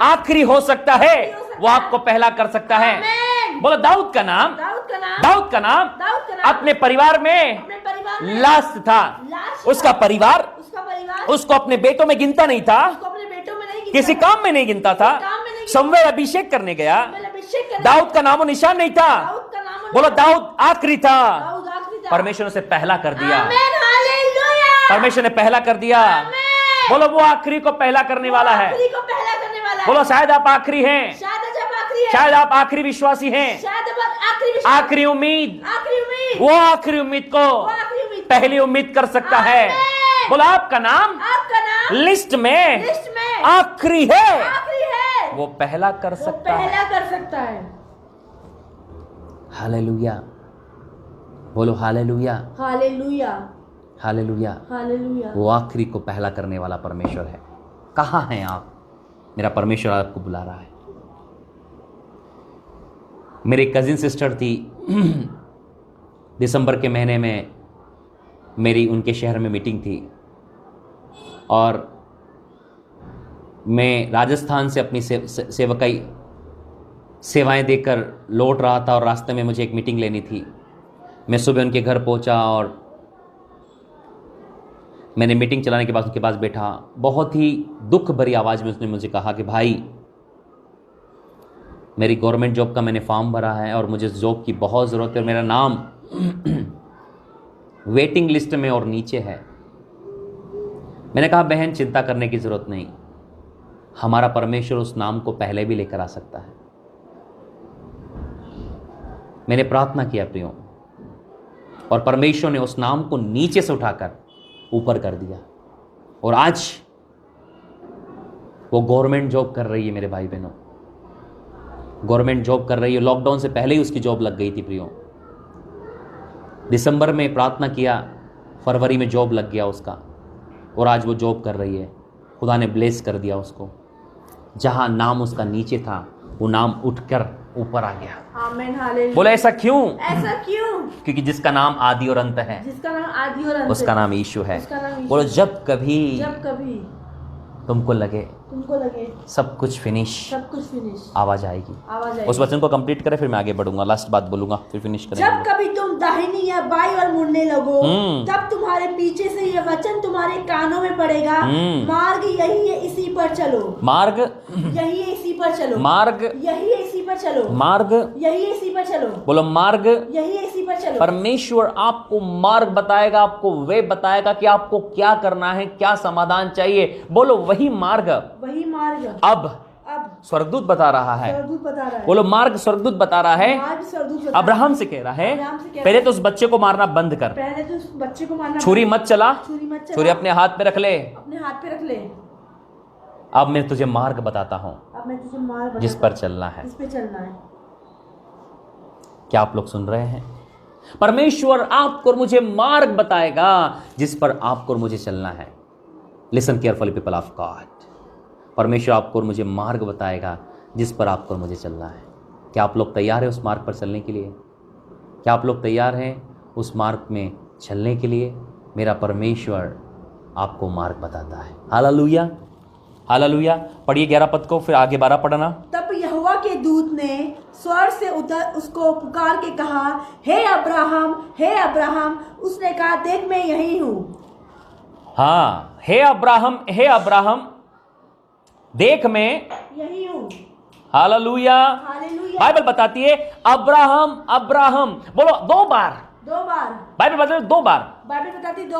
S1: आखिरी हो सकता है, वो आपको पहला कर सकता है। बोलो दाऊद का नाम अपने परिवार में लास्ट था। उसका परिवार उसको अपने बेटों में गिनता नहीं था, किसी काम में नहीं गिनता था। शमूएल अभिषेक करने गया, दाऊद का नामो निशान नहीं था। बोलो दाऊद आखिरी था, परमेश्वर ने उसे पहला कर दिया। परमेश्वर ने पहला कर दिया। बोलो वो आखिरी को पहला करने वाला है। बोलो शायद आप आखिरी हैं, शायद आप आखिरी विश्वासी हैं, आखिरी उम्मीद, वो आखिरी उम्मीद को पहली उम्मीद कर सकता है। बोलो आपका नाम लिस्ट में आखिरी है, वो पहला कर सकता है। हालेलुया। बोलो हालेलुया, हालेलुया। वो आखिरी को पहला करने वाला परमेश्वर है। कहाँ हैं आप? मेरा परमेश्वर आपको बुला रहा है। मेरी कजिन सिस्टर थी, दिसंबर के महीने में मेरी उनके शहर में मीटिंग थी और मैं राजस्थान से अपनी सेवकाई सेवाएं देकर लौट रहा था और रास्ते में मुझे एक मीटिंग लेनी थी। मैं सुबह उनके घर पहुंचा और मैंने मीटिंग चलाने के बाद उनके पास बैठा। बहुत ही दुख भरी आवाज़ में उसने मुझे कहा कि भाई, मेरी गवर्नमेंट जॉब का मैंने फॉर्म भरा है और मुझे जॉब की बहुत ज़रूरत है और मेरा नाम वेटिंग लिस्ट में और नीचे है। मैंने कहा बहन, चिंता करने की ज़रूरत नहीं, हमारा परमेश्वर उस नाम को पहले भी लेकर आ सकता है। मैंने प्रार्थना किया प्रियो, और परमेश्वर ने उस नाम को नीचे से उठाकर ऊपर कर दिया और आज वो गवर्नमेंट जॉब कर रही है। मेरे भाई बहनों, गवर्नमेंट जॉब कर रही है। लॉकडाउन से पहले ही उसकी जॉब लग गई थी प्रियो। दिसंबर में प्रार्थना किया, फरवरी में जॉब लग गया उसका और आज वो जॉब कर रही है। खुदा ने ब्लेस कर दिया उसको। जहां नाम उसका नीचे था वो नाम उठकर ऊपर आ गया।
S2: आमीन, हालेलुया।
S1: बोला ऐसा क्यों?
S2: ऐसा क्यों?
S1: क्योंकि जिसका नाम आदि और अंत है,
S2: जिसका नाम आदि और अंत
S1: उसका नाम यीशु है। बोलो जब कभी तुमको लगे सब कुछ फिनिश, आवाज आएगी। उस वचन को कंप्लीट करें, फिर मैं आगे बढ़ूंगा। लास्ट बात बोलूंगा, फिर फिनिश करेंगे।
S2: जब कभी तुम दाहिनी या बाईं ओर मुड़ने लगो, तब तुम्हारे पीछे से यह वचन तुम्हारे कानों में पड़ेगा, मार्ग यही है, इसी पर चलो।
S1: मार्ग
S2: यही है, इसी पर चलो।
S1: मार्ग
S2: यही है, इसी पर चलो।
S1: मार्ग
S2: यही है, इसी पर चलो।
S1: बोलो मार्ग
S2: यही है, इसी पर चलो।
S1: परमेश्वर आपको मार्ग बताएगा, आपको वे बताएगा कि आपको क्या करना है, क्या समाधान चाहिए। बोलो वही मार्ग अब स्वर्गदूत बता रहा है। बोलो मार्ग स्वर्गदूत बता रहा है। अब्राहम से कह रहा है, पहले तो उस बच्चे को मारना बंद कर, छुरी मत चला, छुरी अपने हाथ पे रख ले। अब मैं तुझे मार्ग बताता हूं जिस पर चलना है। क्या आप लोग सुन रहे हैं? परमेश्वर आपको और मुझे मार्ग बताएगा जिस पर आपको और मुझे चलना है। Listen carefully people of God. परमेश्वर आपको और मुझे मार्ग बताएगा जिस पर आपको और मुझे चलना है। क्या आप लोग तैयार हैं उस मार्ग पर चलने के लिए? क्या आप लोग तैयार हैं उस मार्ग में चलने के लिए? मेरा परमेश्वर आपको मार्ग बताता है। Hallelujah, hallelujah. पढ़िए 11 पद को, फिर आगे 12 पढ़ना।
S2: तब यहोवा के दूत ने स्वर्ग से उतर उसको पुकार के कहा, हे अब्राहम, हे अब्राहम। उसने कहा, देख मैं यही हूँ।
S1: हाँ, हे अब्राहम, हे अब्राहम, देख मैं
S2: यही हूँ।
S1: हालेलुया। बाइबल बताती है अब्राहम, अब्राहम। बोलो दो बार। बाइबल बताती है 2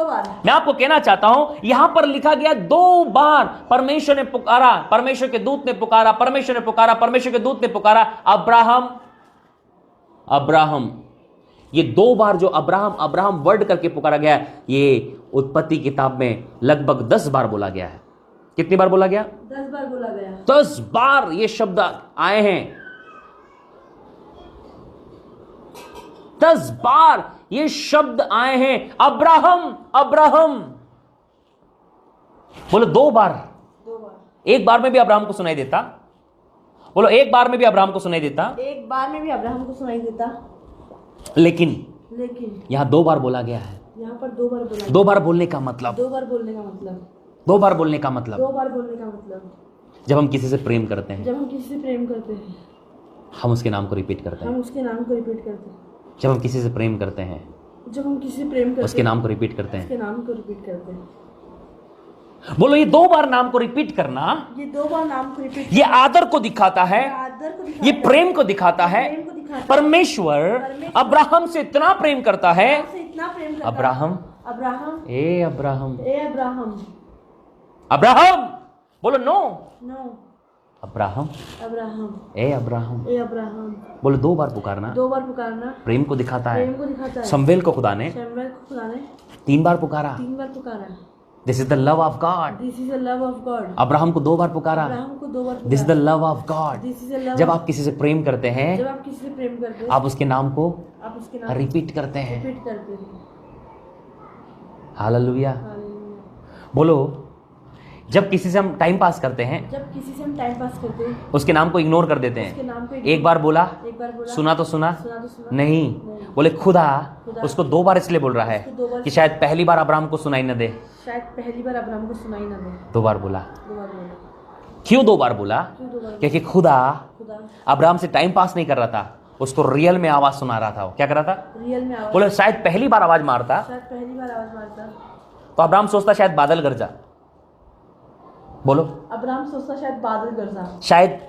S1: बार। मैं आपको कहना चाहता हूं, यहां पर लिखा गया 2 बार परमेश्वर ने पुकारा, परमेश्वर के दूत ने पुकारा, परमेश्वर ने पुकारा, परमेश्वर के दूत ने पुकारा, अब्राहम, अब्राहम। ये 2 बार जो अब्राहम अब्राहम वर्ड करके पुकारा गया, ये उत्पत्ति किताब में लगभग 10 बार बोला गया है। कितनी बार बोला गया?
S2: 10 बार बोला गया।
S1: 10 बार ये शब्द आए हैं। 10 बार ये शब्द आए हैं, अब्राहम, अब्राहम। बोलो 2 बार। एक बार में भी अब्राहम को सुनाई देता। बोलो एक बार में भी अब्राहम को सुनाई देता।
S2: एक बार में भी अब्राहम को सुनाई देता।
S1: लेकिन यहां 2 बार बोला गया है।
S2: यहाँ पर 2 बार बोला।
S1: 2 बार बोलने का मतलब,
S2: 2 बार बोलने का मतलब,
S1: 2 बार बोलने का मतलब,
S2: 2 बार बोलने का मतलब,
S1: जब हम किसी से प्रेम करते हैं,
S2: जब हम किसी से प्रेम करते हैं,
S1: हम उसके नाम को रिपीट करते हैं।
S2: हम उसके नाम को रिपीट करते हैं।
S1: जब हम किसी से प्रेम करते हैं,
S2: जब हम किसी से प्रेम करते हैं,
S1: उसके नाम को रिपीट करते हैं।
S2: उसके नाम को रिपीट करते हैं।
S1: बोलो ये 2 बार नाम को रिपीट करना,
S2: ये 2 बार नाम को रिपीट,
S1: ये आदर को दिखाता है, ये प्रेम को दिखाता है। परमेश्वर अब्राहम से इतना प्रेम करता है। अब्राहम,
S2: अब्राहम,
S1: ए अब्राहम,
S2: ए अब्राहम,
S1: अब्राहम। बोलो नो,
S2: नो,
S1: अब्राहम,
S2: अब्राहम,
S1: ए अब्राहम,
S2: ए अब्राहम।
S1: बोलो 2 बार पुकारना,
S2: 2 बार पुकारना
S1: प्रेम को दिखाता है।
S2: प्रेम को दिखाता है।
S1: शमूएल को खुदा ने 3 बार पुकारा।
S2: 3 बार पुकारा।
S1: This is the love of God.
S2: This is the love of God.
S1: Abraham को 2 बार पुकारा।
S2: अब्राहम को 2 बार पुकारा।
S1: This is the love of God.
S2: This is the love.
S1: जब आप किसी से प्रेम करते हैं,
S2: जब आप किसी से प्रेम करते हैं,
S1: आप उसके नाम को
S2: आप उसके नाम
S1: रिपीट करते हैं।
S2: रिपीट करते हैं।
S1: हालेलुया। बोलो जब किसी से हम टाइम पास करते हैं,
S2: जब किसी से हम टाइम पास करते हैं,
S1: उसके नाम को इग्नोर कर देते
S2: उसके
S1: हैं।
S2: नाम को
S1: एक बार बोला, सुना तो सुना,
S2: सुना तो सुना,
S1: नहीं बोले खुदा, उसको 2 बार इसलिए बोल रहा है
S2: उसको 2 बार
S1: कि शायद पहली बार अब्राहम को सुनाई न दे,
S2: शायद पहली बार अब्राहम को सुनाई ना दे,
S1: 2 बार बोला।
S2: 2 बार बोला।
S1: क्यों 2 बार बोला?
S2: क्यों 2 बार?
S1: क्योंकि खुदा
S2: खुदा
S1: अब्राहम से टाइम पास नहीं कर रहा था, उसको रियल में आवाज सुना रहा था। वो क्या कर रहा था?
S2: रियल में आवाज,
S1: बोले शायद पहली बार आवाज मारता
S2: शायद पहली बार आवाज मारता
S1: तो अब्राहम सोचता शायद बादल गरजा, बोलो
S2: अब्राहम सोचता शायद बादल गरजा,
S1: शायद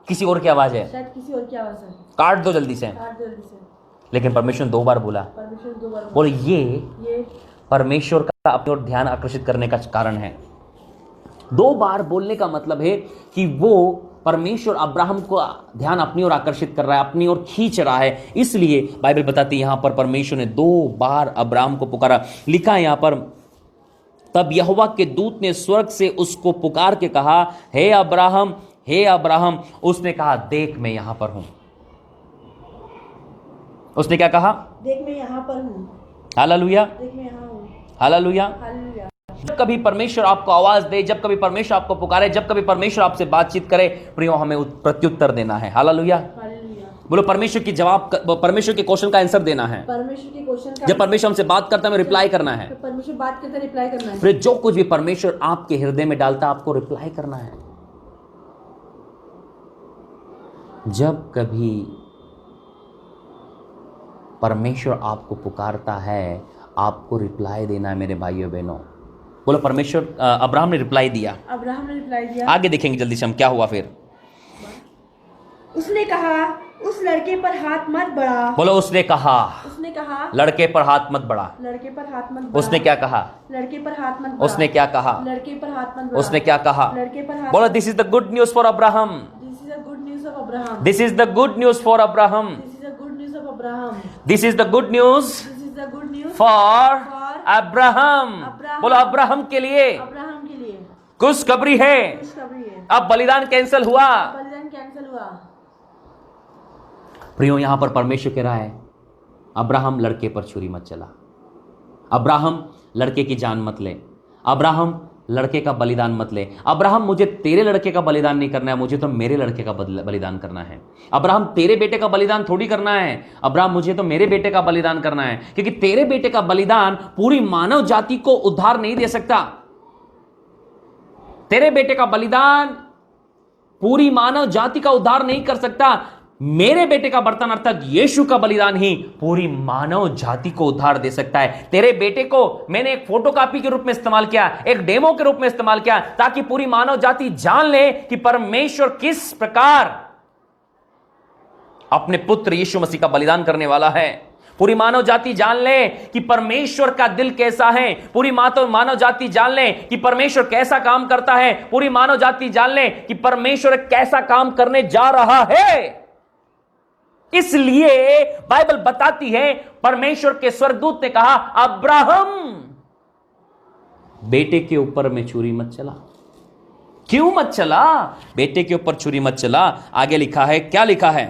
S1: किसी और की आवाज है,
S2: शायद किसी और की आवाज है,
S1: काट दो जल्दी से।
S2: काट दो जल्दी से।
S1: लेकिन परमेश्वर ने 2 बार बोला।
S2: परमेश्वर 2 बार
S1: बोले ये
S2: ये
S1: परमेश्वर का अपनी ओर ध्यान आकर्षित करने का कारण है। 2 बार बोलने का मतलब है कि वो परमेश्वर अब्राहम को ध्यान अपनी ओर आकर्षित कर रहा है, अपनी ओर खींच रहा है। इसलिए बाइबल बताती है यहां पर परमेश्वर ने 2 बार अब्राहम को पुकारा। लिखा है यहां पर, तब यहोवा के दूत ने स्वर्ग से उसको पुकार के कहा, हे अब्राहम, हे अब्राहम। उसने कहा, देख मैं यहां पर हूं। उसने क्या कहा?
S2: देख मैं यहां पर हूं।
S1: हालेलुया,
S2: देख मैं यहां हूं।
S1: हालेलुया।
S2: हालेलुया।
S1: जब कभी परमेश्वर आपको आवाज दे, जब कभी परमेश्वर आपको पुकारे, जब कभी परमेश्वर आपसे बातचीत करे, प्रियो हमें प्रत्युत्तर देना है। हालेलुया।
S2: हालेलुया।
S1: बोलो परमेश्वर की जवाब, परमेश्वर के क्वेश्चन का आंसर देना है।
S2: परमेश्वर के क्वेश्चन का,
S1: जब परमेश्वर हमसे बात करता है, हमें रिप्लाई करना है।
S2: तो परमेश्वर बात करता है, रिप्लाई करना है।
S1: फिर जो कुछ भी परमेश्वर आपके हृदय में डालता है, आपको रिप्लाई करना है। जब कभी परमेश्वर आपको पुकारता है, आपको रिप्लाई देना है मेरे भाइयों बहनों। बोलो परमेश्वर, अब्राहम ने रिप्लाई दिया।
S2: अब्राहम ने रिप्लाई दिया।
S1: आगे देखेंगे जल्दी से हम क्या हुआ फिर।
S2: उसने कहा, उस लड़के पर हाथ मत बढ़ा।
S1: बोलो उसने कहा,
S2: उसने कहा,
S1: लड़के पर हाथ मत बढ़ा।
S2: लड़के पर हाथ मत बढ़ा।
S1: उसने क्या कहा?
S2: लड़के पर हाथ मत बढ़ा।
S1: उसने क्या कहा?
S2: लड़के पर हाथ मत बढ़ा।
S1: उसने क्या कहा?
S2: लड़के पर हाथ।
S1: बोलो this is the good news for Abraham.
S2: This is the good news of Abraham.
S1: This is the good news for Abraham.
S2: This is the good news of Abraham.
S1: This is the good news
S2: this is the good news
S1: for Abraham. बोलो Abraham के लिए
S2: Abraham के लिए
S1: खुशखबरी है।
S2: खुशखबरी है।
S1: अब बलिदान कैंसिल हुआ।
S2: बलिदान कैंसिल हुआ।
S1: प्रियो यहां पर परमेश्वर कह रहा है, अब्राहम लड़के पर छुरी मत चला। अब्राहम लड़के की जान मत ले। अब्राहम लड़के का बलिदान मत ले। अब्राहम मुझे तेरे लड़के का बलिदान नहीं करना है, मुझे तो मेरे लड़के का बलिदान करना है। अब्राहम तेरे बेटे का बलिदान थोड़ी करना है। अब्राहम मुझे तो मेरे बेटे का बलिदान करना है, क्योंकि तेरे बेटे का बलिदान पूरी मानव जाति को उद्धार नहीं दे सकता। तेरे बेटे का बलिदान पूरी मानव जाति का उद्धार नहीं कर सकता। मेरे बेटे का बर्तन अर्थात यीशु का बलिदान ही पूरी मानव जाति को उद्धार दे सकता है। तेरे बेटे को मैंने एक फोटोकॉपी के रूप में इस्तेमाल किया, एक डेमो के रूप में इस्तेमाल किया, ताकि पूरी मानव जाति जान ले कि परमेश्वर किस प्रकार अपने पुत्र यीशु मसीह का बलिदान करने वाला है। पूरी मानव जाति जान ले कि परमेश्वर का दिल कैसा है। पूरी मानव जाति जान ले कि परमेश्वर कैसा काम करता है। पूरी मानव जाति जान ले कि परमेश्वर कैसा काम करने जा रहा है। इसलिए बाइबल बताती है, परमेश्वर के स्वर्गदूत ने कहा, अब्राहम बेटे के ऊपर में छुरी मत चला। क्यों मत चला? बेटे के ऊपर छुरी मत चला। आगे लिखा है, क्या लिखा है?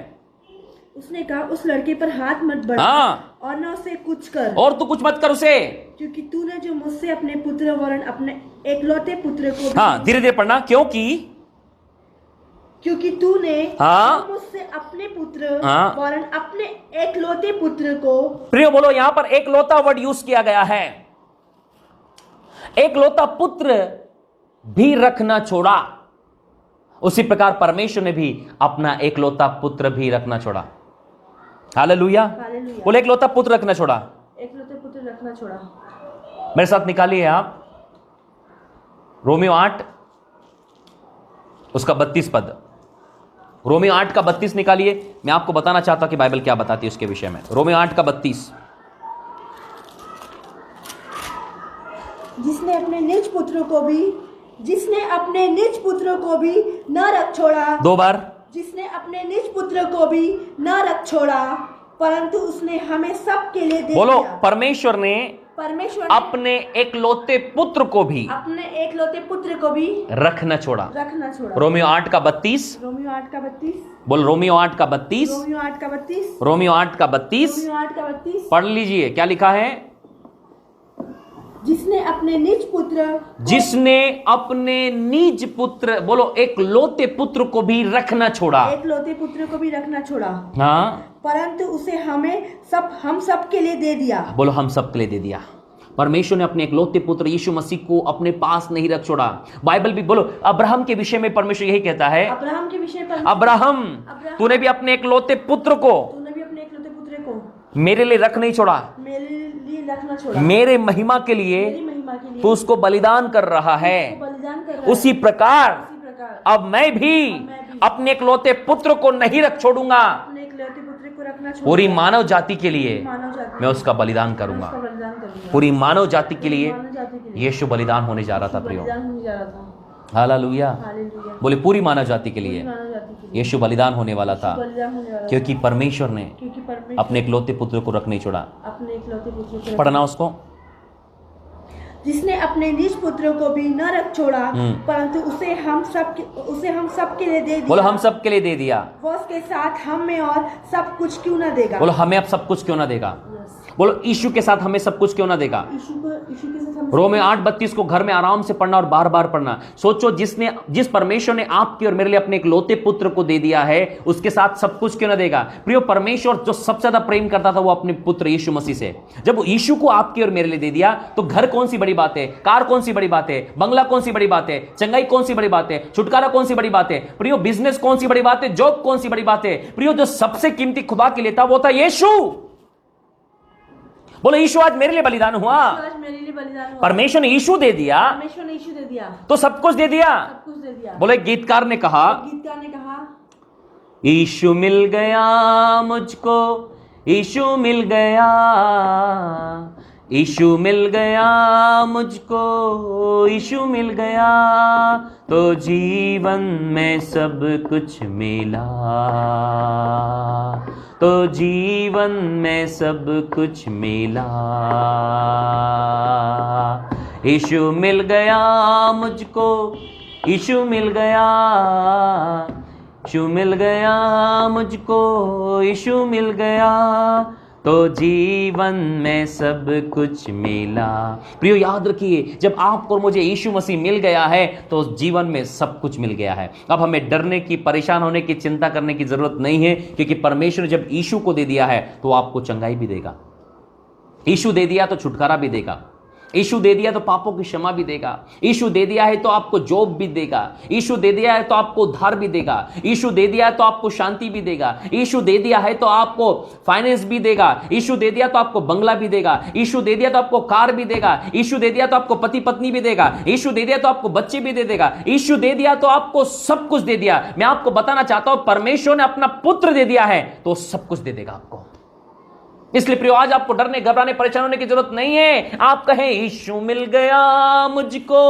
S2: उसने कहा, उस लड़के पर हाथ मत बढ़ा।
S1: हाँ।
S2: और न उसे कुछ कर।
S1: और तू कुछ मत कर उसे,
S2: क्योंकि तूने जो मुझसे अपने पुत्र वरन अपने एकलौते पुत्र को भी,
S1: हाँ धीरे धीरे पढ़ना,
S2: क्योंकि तूने
S1: हाँ
S2: मुझसे अपने पुत्र
S1: हाँ
S2: वरन अपने एकलौते पुत्र को।
S1: प्रियो बोलो, यहां पर एकलौता वर्ड यूज किया गया है। एकलौता पुत्र भी रखना छोड़ा, उसी प्रकार परमेश्वर ने भी अपना एकलौता पुत्र भी रखना छोड़ा। हालेलुया। बोले एकलौता पुत्र रखना छोड़ा।
S2: एकलौते पुत्र रखना छोड़ा।
S1: मेरे साथ निकालिए आप रोमियो 8 उसका 32 पद। रोमियो 8 का 32 निकालिए। मैं आपको बताना चाहता हूं कि बाइबल क्या बताती है उसके विषय में। रोमियो 8 का 32।
S2: जिसने अपने निज पुत्र को भी न रख छोड़ा।
S1: 2 बार।
S2: जिसने अपने निज पुत्र को भी न रख छोड़ा, परंतु उसने हमें सब के लिए दे
S1: बोलो
S2: दिया।
S1: परमेश्वर ने अपने एकलौते पुत्र को भी रखना छोड़ा। रोमियो 8 का 32।
S2: रोमियो 8 का 32।
S1: बोल रोमियो 8 का 32।
S2: रोमियो 8 का 32।
S1: रोमियो 8 का 32
S2: रोमियो 8 का 32
S1: पढ़ लीजिए, क्या लिखा है?
S2: जिसने अपने निज पुत्र
S1: जिसने अपने निज पुत्र, बोलो एक लौते पुत्र को भी रखना छोड़ा,
S2: एक लौते पुत्र को भी रखना छोड़ा,
S1: हाँ,
S2: परंतु उसे हम सब के लिए दे दिया।
S1: बोलो हम सब के लिए दे दिया। परमेश्वर ने अपने इकलौते पुत्र यीशु मसीह को अपने पास नहीं रख छोड़ा। बाइबल भी, बोलो अब्राहम के विषय में परमेश्वर यही कहता है,
S2: अब्राहम के विषय पर,
S1: अब्राहम तूने भी अपने इकलौते पुत्र को मेरे लिए रख नहीं छोड़ा,
S2: मेरे लिए रखना छोड़ा,
S1: मेरे महिमा के लिए तू उसको बलिदान कर रहा है। उसी प्रकार अब मैं भी अपने इकलौते पुत्र को नहीं रख छोड़ूंगा, पूरी मानव जाति के लिए मैं उसका बलिदान करूंगा। पूरी मानव जाति के लिए यीशु बलिदान होने जा रहा था प्रियो। हालेलुया। बोले पूरी मानव जाति के लिए यीशु बलिदान होने वाला था, क्योंकि परमेश्वर ने अपने इकलौते पुत्र को रख नहीं छोड़ा। पढ़ना उसको,
S2: जिसने अपने निज पुत्र को भी न रख छोड़ा, परंतु उसे हम सब के लिए दे दिया।
S1: बोलो हम सब के लिए दे दिया।
S2: वो उसके साथ हम में और सब कुछ क्यों न देगा।
S1: बोलो हमें अब सब कुछ क्यों ना देगा। बोलो यीशु के साथ हमें सब कुछ क्यों ना देगा। रोमे 8:32 को घर में आराम से पढ़ना और बार बार पढ़ना। सोचो जिस परमेश्वर ने आपके और मेरे लिए अपने एक लौते पुत्र को दे दिया है, उसके साथ सब कुछ क्यों ना देगा। प्रियो, परमेश्वर जो सबसे ज्यादा प्रेम करता था वो अपने पुत्र यीशु मसीह से, जब यीशु को आपके और मेरे लिए दे दिया, तो घर कौन सी बड़ी बात है, कार कौन सी बड़ी बात है, बंगला कौन सी बड़ी बात है, चंगाई कौन सी बड़ी बात है, छुटकारा कौन सी बड़ी बात है, प्रियो बिजनेस कौन सी बड़ी बात है, जॉब कौन सी बड़ी बात है। प्रियो, जो सबसे कीमती खुदा के लिए था वो था यीशु। बोलो यीशु आज मेरे लिए बलिदान हुआ। परमेश्वर ने यीशु दे दिया, तो सब कुछ दे दिया। बोले गीतकार ने कहा, यीशु मिल गया मुझको, यीशु मिल गया, यीशु मिल गया मुझको, यीशु मिल गया, तो जीवन में सब कुछ मिला, तो जीवन में सब कुछ मिला। यीशु मिल गया मुझको, यीशु मिल गया, यीशु मिल गया मुझको, यीशु मिल गया, तो जीवन में सब कुछ मिला। प्रियो याद रखिए, जब आपको और मुझे यीशु मसीह मिल गया है तो जीवन में सब कुछ मिल गया है। अब हमें डरने की, परेशान होने की, चिंता करने की जरूरत नहीं है, क्योंकि परमेश्वर जब यीशु को दे दिया है तो आपको चंगाई भी देगा। यीशु दे दिया तो छुटकारा भी देगा। यीशु दे दिया तो पापों की क्षमा भी देगा। यीशु दे दिया है तो आपको जॉब भी देगा। यीशु दे दिया है तो आपको उद्धार भी देगा। यीशु दे दिया है तो आपको शांति भी देगा। यीशु दे दिया है तो आपको फाइनेंस भी देगा। यीशु दे दिया तो आपको बंगला भी देगा। यीशु दे दिया तो आपको कार भी देगा। यीशु दे दिया तो आपको पति पत्नी भी देगा। यीशु दे दिया तो आपको बच्चे भी दे देगा। यीशु दे दिया तो आपको सब कुछ दे दिया। मैं आपको बताना चाहता हूं, परमेश्वर ने अपना पुत्र दे दिया है तो सब कुछ दे देगा आपको। इसलिए प्रियो, आज आपको डरने, घबराने, परेशान होने की जरूरत नहीं है। आप कहें यीशु मिल गया मुझको।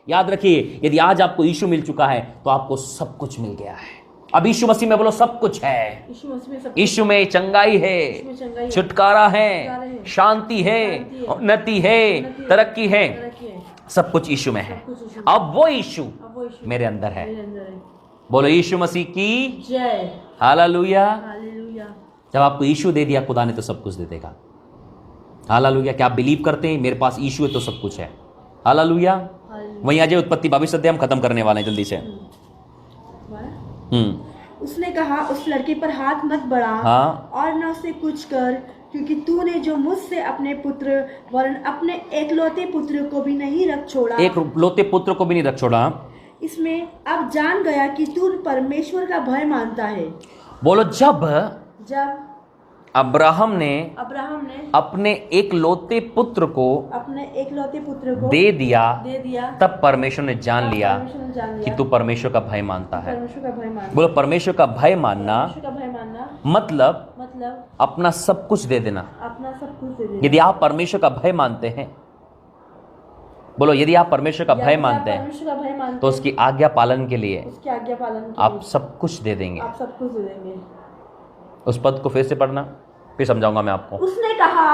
S1: याद रखिए, यदि आज आपको यीशु मिल चुका है तो आपको सब कुछ मिल गया है। अब यीशु मसीह में बोलो सब कुछ है। यीशु में चंगाई है, छुटकारा है, शांति है, उन्नति है, तरक्की है, सब कुछ यीशु में है। अब वो यीशु मेरे अंदर है। बोलो यीशु मसीह की जय। हालेलुया। जब आपको यीशु दे दिया खुदा ने तो सब कुछ दे देगा। हालेलुया। क्या आप बिलीव करते हैं मेरे पास यीशु है तो सब कुछ है? हालेलुया। वहीं आ जाए उत्पत्ति 22 अध्याय हम खत्म करने वाले हैं जल्दी से।
S2: उसने कहा, उस लड़के पर हाथ मत बढ़ा, हाँ? और न उसे कुछ कर, क्योंकि तूने जो मुझसे अपने पुत्र वरन अपने एकलौते पुत्र को भी नहीं रख छोड़ा, एकलौते पुत्र को भी नहीं रख छोड़ा, इसमें अब जान गया कि तू परमेश्वर का भय मानता है। बोलो जब अब्राहम ने अपने एकलौते पुत्र को दे दिया तब परमेश्वर ने जान लिया कि तू परमेश्वर का भय मानता है। बोलो परमेश्वर का भय मानना मतलब अपना सब कुछ दे देना। यदि आप परमेश्वर का भय मानते हैं, बोलो यदि आप परमेश्वर का भय मानते हैं तो उसकी आज्ञा पालन के लिए आप सब कुछ दे देंगे। उस पद को फिर से पढ़ना, फिर समझाऊंगा मैं आपको। उसने कहा,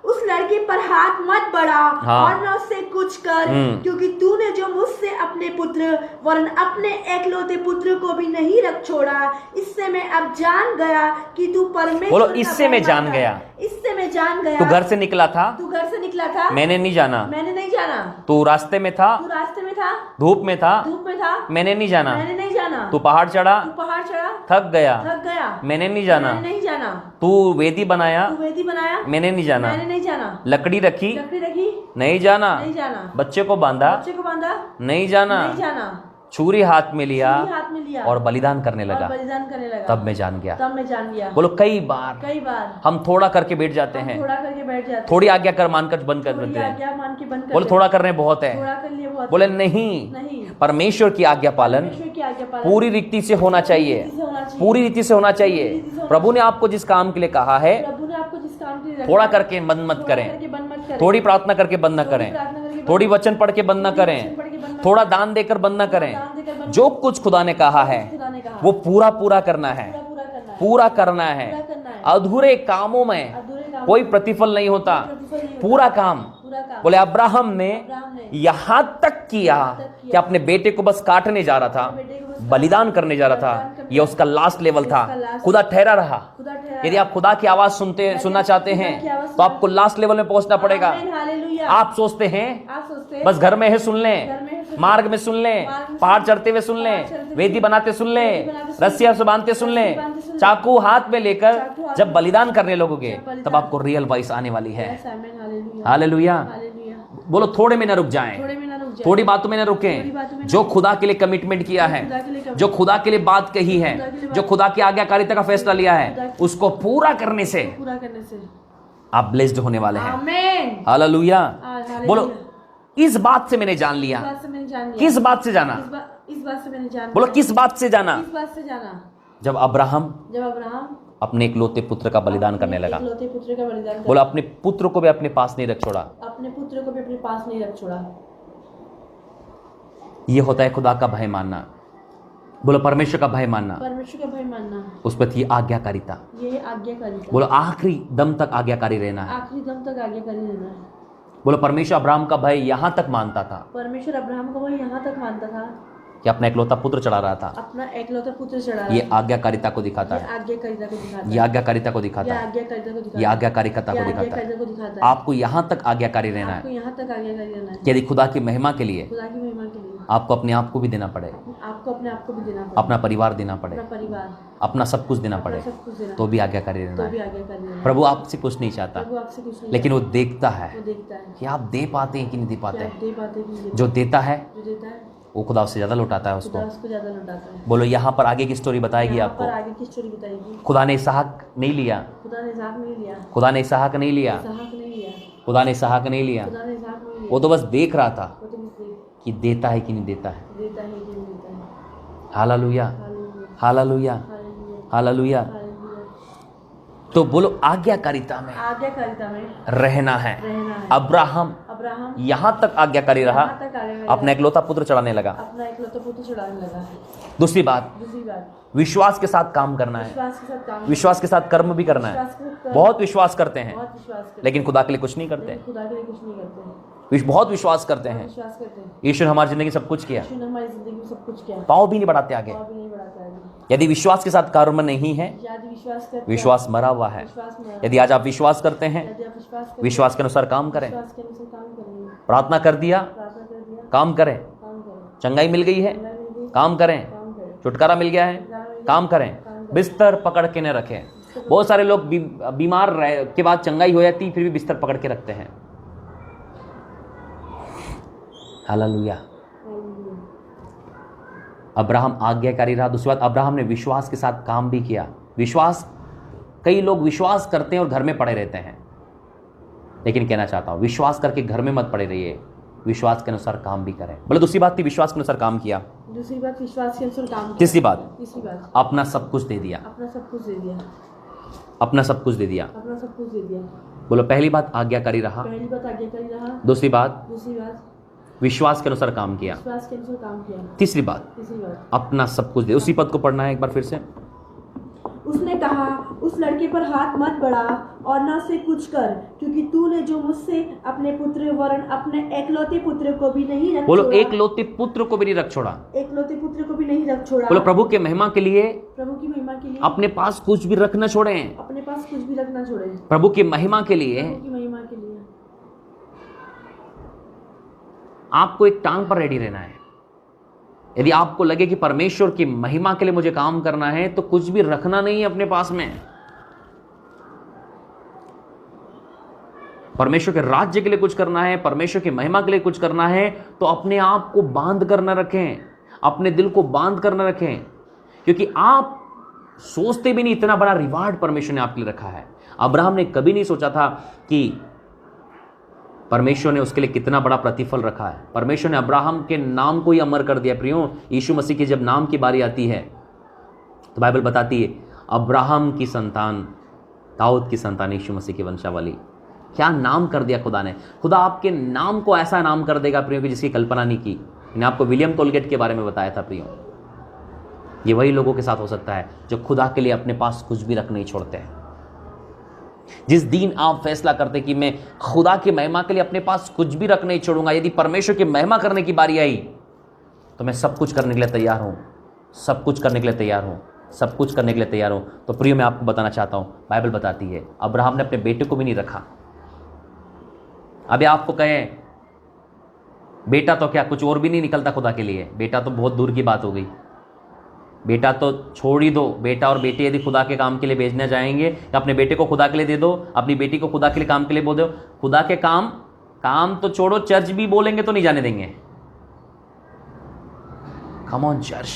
S2: उस लड़के पर हाथ मत बढ़ा
S1: हाँ।
S2: और न उससे कुछ कर, क्योंकि तूने जो मुझसे अपने पुत्र वरन अपने एकलौते पुत्र को भी नहीं रख छोड़ा। इससे मैं अब जान गया कि तू परमेश्वर
S1: बोलो,
S2: का
S1: इससे मैं
S2: बेईमान
S1: जान
S2: था।
S1: गया।
S2: इससे मैं जान गया।
S1: तू घर से निकला था,
S2: तू घर से निकला था,
S1: मैंने नहीं जाना।
S2: मैंने नहीं जाना।
S1: तू रास्ते में था,
S2: तू रास्ते में था,
S1: धूप में था,
S2: धूप में था,
S1: मैंने नहीं जाना।
S2: मैंने नहीं जाना।
S1: तू पहाड़ चढ़ा,
S2: तू पहाड़ चढ़ा,
S1: थक गया,
S2: थक गया,
S1: मैंने नहीं जाना।
S2: मैंने नहीं जाना।
S1: तू वेदी बनाया,
S2: तू वेदी बनाया,
S1: मैंने नहीं जाना।
S2: मैंने नहीं जाना।
S1: लकड़ी रखी,
S2: लकड़ी रखी,
S1: नहीं जाना।
S2: नहीं जाना।
S1: बच्चे को बांधा,
S2: बच्चे को बांधा,
S1: नहीं जाना।
S2: नहीं जाना।
S1: छुरी हाथ में लिया
S2: छुरी हाथ में लिया
S1: और बलिदान करने
S2: और
S1: लगा,
S2: बलिदान करने लगा।
S1: तब मैं जान गया।
S2: तब मैं जान गया।
S1: बोलो, कई बार
S2: कई बार
S1: हम थोड़ा करके बैठ जाते
S2: हम
S1: हैं,
S2: थोड़ा करके बैठ जाते हैं,
S1: थोड़ी आज्ञा कर मानकर बंद कर
S2: थोड़ी
S1: देते हैं।
S2: आज्ञा मान के बंद कर
S1: बोलो,
S2: देते
S1: थोड़ा करने बहुत
S2: हैं।
S1: है।
S2: थोड़ा कर लिए बहुत
S1: बोले,
S2: है।
S1: नहीं,
S2: नहीं,
S1: परमेश्वर की आज्ञा पालन
S2: परमेश्वर की आज्ञा पालन
S1: पूरी रीति से होना चाहिए,
S2: रीति से होना चाहिए।
S1: पूरी रीति से होना चाहिए।
S2: पूरी रीति से होना
S1: प्रभु ने आपको जिस काम के लिए कहा है,
S2: प्रभु ने आपको जिस काम के लिए रखा
S1: थोड़ा
S2: है,
S1: करके बंद मत
S2: थोड़ा
S1: करें,
S2: करके बंद मत करें।
S1: थोड़ी प्रार्थना करके बंद न
S2: थोड़ी
S1: करें,
S2: प्रार्थना करके बंद
S1: थोड़ी
S2: मत
S1: वचन पढ़ के बंद न
S2: थोड़ी
S1: करें,
S2: वचन पढ़ के बंद मत
S1: थोड़ा दान देकर बंद न करें।
S2: दान देकर बंद
S1: जो कुछ खुदा ने कहा है
S2: खुदा ने कहा
S1: वो पूरा पूरा करना है,
S2: पूरा करना है,
S1: पूरा करना है।
S2: पूरा करना है।
S1: अधूरे कामों में
S2: अधूरे काम
S1: कोई प्रतिफल नहीं होता,
S2: प्रतिफल नहीं होता।
S1: पूरा काम।
S2: पूरा काम
S1: बोले, अब्राहम ने
S2: अब्राहम ने
S1: यहां तक किया कि अपने बेटे को बस काटने जा रहा था,
S2: बेटे को बस
S1: बलिदान करने जा रहा था।
S2: बलिदान करने
S1: ये उसका लास्ट लेवल था।
S2: उसका लास्ट
S1: खुदा ठहरा रहा।
S2: खुदा ठहरा
S1: यदि आप खुदा की आवाज सुनना चाहते
S2: खुदा
S1: हैं
S2: की आवाज
S1: तो आपको लास्ट लेवल में पहुंचना पड़ेगा।
S2: आमीन, हालेलुया।
S1: आप सोचते हैं
S2: आप सोचते हैं
S1: बस घर में है सुन
S2: घर
S1: लें,
S2: में है सुन
S1: मार्ग में सुन लें,
S2: मार्ग में
S1: पहाड़
S2: सुन
S1: चढ़ते हुए सुन
S2: पहाड़
S1: लें,
S2: चढ़ते हुए
S1: वेदी बनाते सुन लें,
S2: वेदी बनाते सुन
S1: रस्सियां से बांधते सुन
S2: रस्सी
S1: लें,
S2: बांधते सुन लें,
S1: चाकू हाथ में लेकर
S2: चाकू हाथ
S1: जब
S2: में
S1: बलिदान करने लगोगे
S2: जब बलिदान
S1: तब आपको रियल वॉइस आने वाली है।
S2: यस, आमीन, हालेलुया।
S1: हालेलुया।
S2: हालेलुया।
S1: बोलो, थोड़े में न रुक जाएं,
S2: थोड़े में ना रुक जाए,
S1: थोड़ी बातों में न
S2: थोड़ी
S1: रुकें।
S2: बातों में न
S1: जो खुदा के लिए कमिटमेंट किया है,
S2: खुदा के लिए कमिट-
S1: जो खुदा के लिए बात कही है,
S2: खुदा के लिए बात-
S1: जो खुदा की आज्ञाकारिता का फैसला लिया है,
S2: खुदा की-
S1: उसको पूरा करने से
S2: पूरा करने से
S1: आप ब्लेस्ड होने वाले हैं।
S2: आमीन।
S1: हालेलुया।
S2: हालेलुया।
S1: बोलो, इस बात से मैंने जान लिया।
S2: इस बात से मैंने जान लिया।
S1: किस बात से जाना?
S2: इस बात से मैंने जान
S1: बोलो,
S2: लिया।
S1: किस बात से जाना?
S2: इस बात से जाना
S1: जब अब्राहम
S2: जब अब्राहम
S1: अपने इकलौते पुत्र का बलिदान करने लगा।
S2: इकलौते पुत्र का बलिदान कर,
S1: बोलो, अपने पुत्र को भी अपने पास नहीं रख छोड़ा।
S2: अपने पुत्र को भी अपने पास नहीं रख छोड़ा।
S1: ये होता है खुदा का भय मानना। बोलो, परमेश्वर का भय मानना,
S2: परमेश्वर का भय मानना,
S1: उस पर थी आज्ञाकारिता।
S2: ये आज्ञाकारिता।
S1: बोलो, आखिरी दम तक आज्ञाकारी रहना है।
S2: आखिरी दम तक आज्ञाकारी रहना है।
S1: बोलो, परमेश्वर अब्राहम का भय यहां तक मानता था
S2: परमेश्वर अब्राहम को वो यहाँ तक मानता था
S1: कि अपना इकलौता पुत्र चढ़ा रहा था।
S2: अपना एकलौता पुत्र चढ़ा रहा
S1: ये
S2: था।
S1: आज्ञाकारिता को दिखाता
S2: ये
S1: है,
S2: आज्ञाकारिता को दिखाता है।
S1: ये आज्ञाकारिता को दिखाता
S2: ये
S1: है,
S2: आज्ञाकारिता को दिखाता
S1: ये
S2: है।
S1: आज्ञाकारिता
S2: ये
S1: को दिखाता है।
S2: आज्ञाकारिता को दिखाता है।
S1: आपको यहां तक आज्ञाकारी रहना
S2: आपको
S1: है
S2: यहाँ तक आज्ञाकारी रहना है।
S1: कि यदि खुदा की महिमा के लिए
S2: खुदा की महिमा के लिए
S1: आपको अपने आप को भी देना पड़े,
S2: आपको अपने आप को भी देना पड़े,
S1: अपना परिवार देना पड़े,
S2: अपना परिवार,
S1: अपना सब कुछ देना
S2: अपना
S1: पड़े,
S2: सब कुछ देना
S1: तो भी आज्ञाकारी रहना
S2: तो भी
S1: है।
S2: आज्ञाकारी रहना है।
S1: प्रभु आपसे कुछ नहीं चाहता,
S2: प्रभु आपसे कुछ नहीं
S1: लेकिन वो देखता है
S2: चाहता, वो देखता है
S1: कि आप दे पाते हैं कि नहीं दे
S2: कि
S1: पाते
S2: आप
S1: हैं।
S2: दे पाते हैं कि नहीं दे
S1: जो देता है
S2: पाते। जो देता है
S1: वो खुदा उससे ज्यादा लौटाता है उसको।
S2: खुदा उसको ज्यादा लौटाता है।
S1: बोलो, यहाँ पर आगे की स्टोरी बताएगी
S2: यहाँ
S1: आपको।
S2: पर आगे की स्टोरी बताएगी।
S1: खुदा ने इसहाक नहीं लिया,
S2: खुदा ने इसहाक नहीं लिया,
S1: खुदा ने इसहाक नहीं लिया,
S2: इसहाक नहीं लिया,
S1: खुदा ने इसहाक नहीं लिया।
S2: खुदा ने इसहाक नहीं लिया।
S1: वो तो बस देख रहा था
S2: वो तो बस
S1: कि देता है कि नहीं देता है।
S2: देता है कि नहीं देता है।
S1: Hallelujah,
S2: hallelujah,
S1: hallelujah,
S2: hallelujah,
S1: hallelujah.
S2: Hallelujah.
S1: तो बोलो, आज्ञाकारिता में
S2: आज्ञाकारिता में
S1: रहना है।
S2: रहना है।
S1: अब्राहम
S2: अब्राहम
S1: यहां तक आज्ञाकारी रहा,
S2: यहाँ तक आगे
S1: अपना इकलौता पुत्र चढ़ाने लगा।
S2: अपना एकलौता पुत्र चढ़ाने लगा।
S1: दूसरी बात,
S2: दूसरी बात,
S1: विश्वास के साथ काम करना है,
S2: विश्वास के साथ काम,
S1: विश्वास के साथ कर्म भी करना है।
S2: विश्वास के साथ
S1: बहुत विश्वास करते हैं
S2: बहुत विश्वास करते
S1: लेकिन खुदा के लिए कुछ नहीं
S2: हैं,
S1: करते।
S2: लेकिन खुदा के लिए कुछ नहीं करते हैं।
S1: बहुत विश्वास करते हैं,
S2: विश्वास करते हैं।
S1: ईश्वर हमारी जिंदगी सब कुछ किया,
S2: यीशु ने हमारी जिंदगी में सब कुछ किया,
S1: पाँव भी नहीं बढ़ाते आगे।
S2: और भी नहीं बढ़ाता है।
S1: यदि विश्वास के साथ कर्म नहीं है,
S2: यदि विश्वास करते हैं,
S1: विश्वास मरा हुआ है।
S2: विश्वास में
S1: यदि आज आप विश्वास करते हैं,
S2: यदि आप विश्वास करते हैं,
S1: विश्वास के अनुसार काम करें।
S2: विश्वास के अनुसार काम करेंगे,
S1: प्रार्थना कर दिया,
S2: प्रार्थना कर दिया,
S1: काम करें।
S2: काम करें,
S1: चंगाई मिल गई है,
S2: अल्लाह मिल गई,
S1: काम करें।
S2: काम करें,
S1: छुटकारा मिल गया है, काम करें। बिस्तर पकड़ के न रखें। बहुत सारे लोग बीमार के बाद चंगाई हो जाती फिर भी बिस्तर पकड़ के रखते हैं। हालेलुया।
S2: हालेलुया।
S1: अब्राहम आज्ञाकारी रहा। दूसरी बात, अब्राहम ने विश्वास के साथ काम भी किया। विश्वास, कई लोग विश्वास करते हैं और घर में पड़े रहते हैं, लेकिन कहना चाहता हूं विश्वास करके घर में मत पड़े रहिए, विश्वास के अनुसार काम भी करें। बोले, दूसरी बात थी विश्वास के अनुसार काम किया।
S2: दूसरी बात, विश्वास के अनुसार काम किया।
S1: तीसरी बात,
S2: तीसरी बात,
S1: अपना सब कुछ दे दिया।
S2: अपना सब कुछ दे दिया,
S1: अपना सब कुछ दे दिया।
S2: अपना सब कुछ दे दिया।
S1: बोलो, पहली बात आज्ञाकारी रहा।
S2: पहली बात आज्ञाकारी रहा।
S1: दूसरी बात,
S2: दूसरी बात,
S1: विश्वास के अनुसार काम किया।
S2: विश्वास के अनुसार काम किया।
S1: तीसरी बात,
S2: तीसरी बात,
S1: अपना सब कुछ दे। उसी पद को पढ़ना है एक बार फिर से।
S2: उसने कहा, उस लड़के पर हाथ मत बढ़ा और न से कुछ कर, क्योंकि तूने जो मुझसे अपने पुत्र वरन अपने एकलौते पुत्र को भी नहीं रख
S1: बोलो
S2: छोड़ा।
S1: एकलौते पुत्र को भी नहीं रख छोड़ा।
S2: एकलौते पुत्र को भी नहीं रख छोड़ा।
S1: बोलो प्रभु के महिमा के लिए,
S2: प्रभु की महिमा के लिए
S1: अपने पास कुछ भी रखना छोड़े।
S2: अपने पास कुछ भी रखना छोड़े।
S1: प्रभु की महिमा के लिए,
S2: प्रभु की महिमा के लिए
S1: आपको एक टांग पर रेडी रहना है। यदि आपको लगे कि परमेश्वर की महिमा के लिए मुझे काम करना है, तो कुछ भी रखना नहीं है अपने पास में। परमेश्वर के राज्य के लिए कुछ करना है, परमेश्वर की महिमा के लिए कुछ करना है, तो अपने आप को बांध कर न रखें, अपने दिल को बांध कर न रखें, क्योंकि आप सोचते भी नहीं इतना बड़ा रिवार्ड परमेश्वर ने आपके लिए रखा है। अब्राहम ने कभी नहीं सोचा था कि परमेश्वर ने उसके लिए कितना बड़ा प्रतिफल रखा है। परमेश्वर ने अब्राहम के नाम को ही अमर कर दिया। प्रियो, यीशु मसीह की जब नाम की बारी आती है तो बाइबल बताती है अब्राहम की संतान, दाऊद की संतान, यीशु मसीह की वंशावली। क्या नाम कर दिया खुदा ने। खुदा आपके नाम को ऐसा नाम कर देगा प्रियो कि जिसकी कल्पना नहीं की। मैंने आपको विलियम कोलगेट के बारे में बताया था प्रियो। ये वही लोगों के साथ हो सकता है जो खुदा के लिए अपने पास कुछ भी रख नहीं छोड़ते हैं। जिस दिन आप फैसला करते कि मैं खुदा की महिमा के लिए अपने पास कुछ भी रख नहीं छोड़ूंगा, यदि परमेश्वर की महिमा करने की बारी आई तो मैं सब कुछ करने के लिए तैयार हूं, सब कुछ करने के लिए तैयार हूं, सब कुछ करने के लिए तैयार हूं। तो प्रियो, मैं आपको बताना चाहता हूं, बाइबल बताती है अब्राहम ने अपने बेटे को भी नहीं रखा। अभी आपको कहें बेटा तो क्या, कुछ और भी नहीं निकलता खुदा के लिए। बेटा तो बहुत दूर की बात हो गई। बेटा तो छोड़ ही दो। बेटा और बेटी यदि खुदा के काम के लिए भेजने जाएंगे तो अपने बेटे को खुदा के लिए दे दो, अपनी बेटी को खुदा के लिए काम के लिए बोल दो। खुदा के काम तो छोड़ो, चर्च भी बोलेंगे तो नहीं जाने देंगे। कम ऑन चर्च,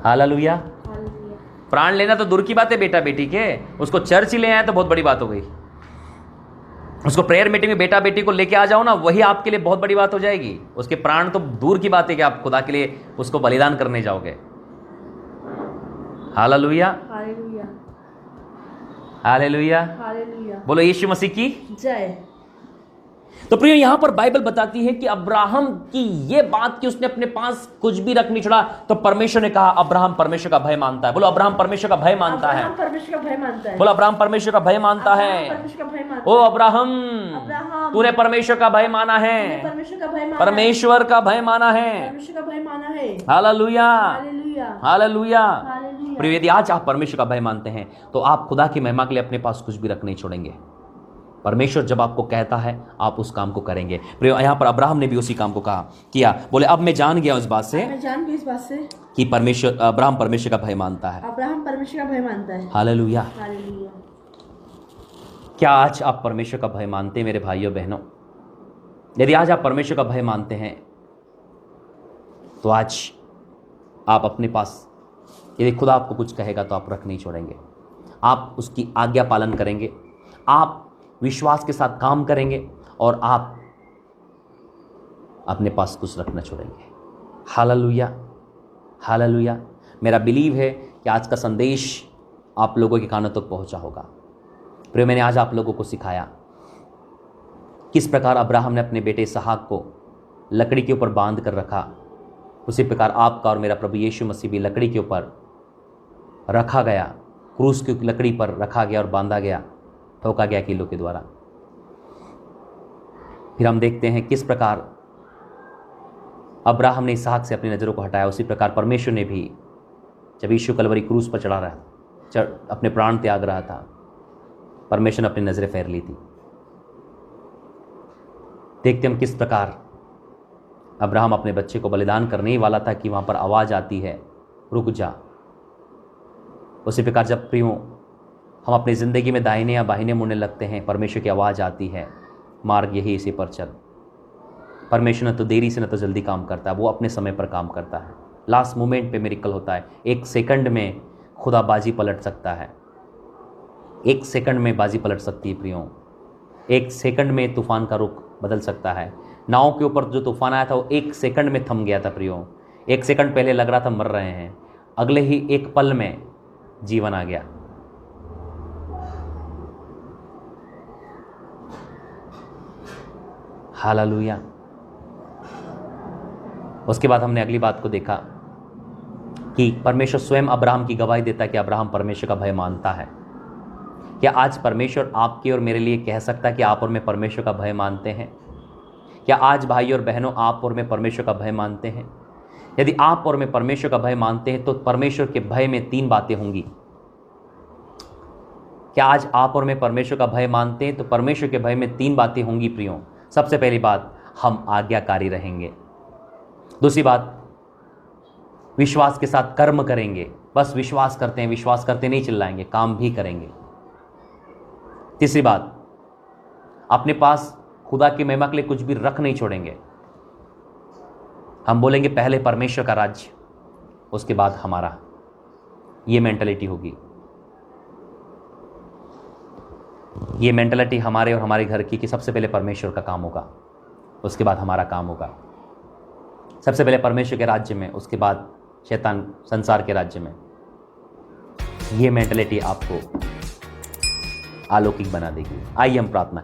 S1: हालेलुया। प्राण लेना तो दूर की बात है बेटा बेटी के, उसको चर्च ही ले आए तो बहुत बड़ी बात हो गई। उसको प्रेयर मीटिंग में बेटा बेटी को लेके आ जाओ ना, वही आपके लिए बहुत बड़ी बात हो जाएगी। उसके प्राण तो दूर की बात है कि आप खुदा के लिए उसको बलिदान करने जाओगे। Hallelujah,
S2: hallelujah,
S1: hallelujah,
S2: hallelujah.
S1: बोलो यीशु मसीह की
S2: जय।
S1: तो प्रिय, यहां पर बाइबल बताती है कि अब्राहम की यह बात कि उसने अपने पास कुछ भी रख नहीं छोड़ा, तो परमेश्वर ने कहा अब्राहम परमेश्वर का भय मानता है। बोलो अब्राहम परमेश्वर का भय मानता है।
S2: परमेश्वर का भय मानता है।
S1: बोलो अब्राहम परमेश्वर का भय मानता है।
S2: परमेश्वर का भय मानता
S1: ओ अब्राहम,
S2: अब्राहम,
S1: तूने परमेश्वर का भय माना है,
S2: परमेश्वर का भय माना,
S1: परमेश्वर का भय माना है।
S2: परमेश्वर का भय माना है।
S1: Hallelujah,
S2: hallelujah,
S1: hallelujah.
S2: हालेलुया।
S1: प्रिय, यदि आज आप परमेश्वर का भय मानते हैं तो आप खुदा की महिमा के लिए अपने पास कुछ भी रख नहीं छोड़ेंगे। परमेश्वर जब आपको कहता है आप उस काम को करेंगे। प्रिय, यहाँ पर अब्राहम ने भी उसी काम को कहा किया। बोले अब मैं जान गया इस बात से,
S2: मैं जान गई इस बात से
S1: कि परमेश्वर अब्राहम परमेश्वर का भय मानता है।
S2: अब्राहम परमेश्वर का भय मानता है।
S1: Hallelujah,
S2: hallelujah.
S1: क्या आज आप परमेश्वर का भय मानते हैं मेरे भाइयों बहनों? यदि आज आप परमेश्वर का भय मानते हैं तो आज आप अपने पास, यदि खुदा आपको कुछ कहेगा तो आप रख नहीं छोड़ेंगे। आप उसकी आज्ञा पालन करेंगे, आप विश्वास के साथ काम करेंगे और आप अपने पास कुछ रखना छोड़ेंगे। Hallelujah, hallelujah. मेरा बिलीव है कि आज का संदेश आप लोगों के कानों तक पहुंचा होगा। प्रिय, मैंने आज आप लोगों को सिखाया किस प्रकार अब्राहम ने अपने बेटे इसहाक को लकड़ी के ऊपर बांध कर रखा, उसी प्रकार आपका और मेरा प्रभु यीशु मसीह भी लकड़ी के ऊपर रखा गया, क्रूस की लकड़ी पर रखा गया और बांधा गया, ठोका गया कीलों के द्वारा। फिर हम देखते हैं किस प्रकार अब्राहम ने इसहाक से अपनी नज़रों को हटाया, उसी प्रकार परमेश्वर ने भी जब यीशु कलवरी क्रूस पर अपने प्राण त्याग रहा था, परमेश्वर ने अपनी नज़रें फेर ली थी। देखते हम किस प्रकार अब्राहम अपने बच्चे को बलिदान करने ही वाला था कि वहाँ पर आवाज़ आती है रुक जा। उसी प्रकार जब प्रियो हम अपनी ज़िंदगी में दाहिने या बाहिने मुड़ने लगते हैं, परमेश्वर की आवाज़ आती है मार्ग यही, इसी पर चल। परमेश्वर न तो देरी से न तो जल्दी काम करता है, वो अपने समय पर काम करता है। लास्ट मोमेंट पे मिरेकल होता है। एक सेकंड में खुदा बाजी पलट सकता है, एक सेकंड में बाजी पलट सकती है प्रियो। एक सेकंड में तूफान का रुख बदल सकता है। नाव के ऊपर जो तूफान आया था वो एक सेकंड में थम गया था प्रियो। एक सेकंड पहले लग रहा था मर रहे हैं, अगले ही एक पल में जीवन आ गया। हालेलुया। उसके बाद हमने अगली बात को देखा, कि परमेश्वर स्वयं अब्राहम की गवाही देता है कि अब्राहम परमेश्वर का भय मानता है। क्या आज परमेश्वर आपके और मेरे लिए कह सकता है कि आप और मैं परमेश्वर का भय मानते हैं? क्या आज भाई और बहनों आप और मैं परमेश्वर का भय मानते हैं? यदि आप और मैं परमेश्वर का भय मानते हैं तो परमेश्वर के भय में 3 बातें होंगी। क्या आज आप और मैं परमेश्वर का भय मानते हैं तो परमेश्वर के भय में 3 बातें होंगी प्रियो। सबसे पहली बात, हम आज्ञाकारी रहेंगे। दूसरी बात, विश्वास के साथ कर्म करेंगे। बस विश्वास करते नहीं चिल्लाएंगे, काम भी करेंगे। तीसरी बात, अपने पास खुदा की महिमा के लिए कुछ भी रख नहीं छोड़ेंगे। हम बोलेंगे पहले परमेश्वर का राज्य, उसके बाद हमारा। ये मेंटालिटी होगी। ये मेंटालिटी हमारे और हमारे घर की कि सबसे पहले परमेश्वर का काम होगा, उसके बाद हमारा काम होगा। सबसे पहले परमेश्वर के राज्य में, उसके बाद शैतान संसार के राज्य में। ये मेंटालिटी आपको अलौकिक बना देगी। आइए हम प्रार्थना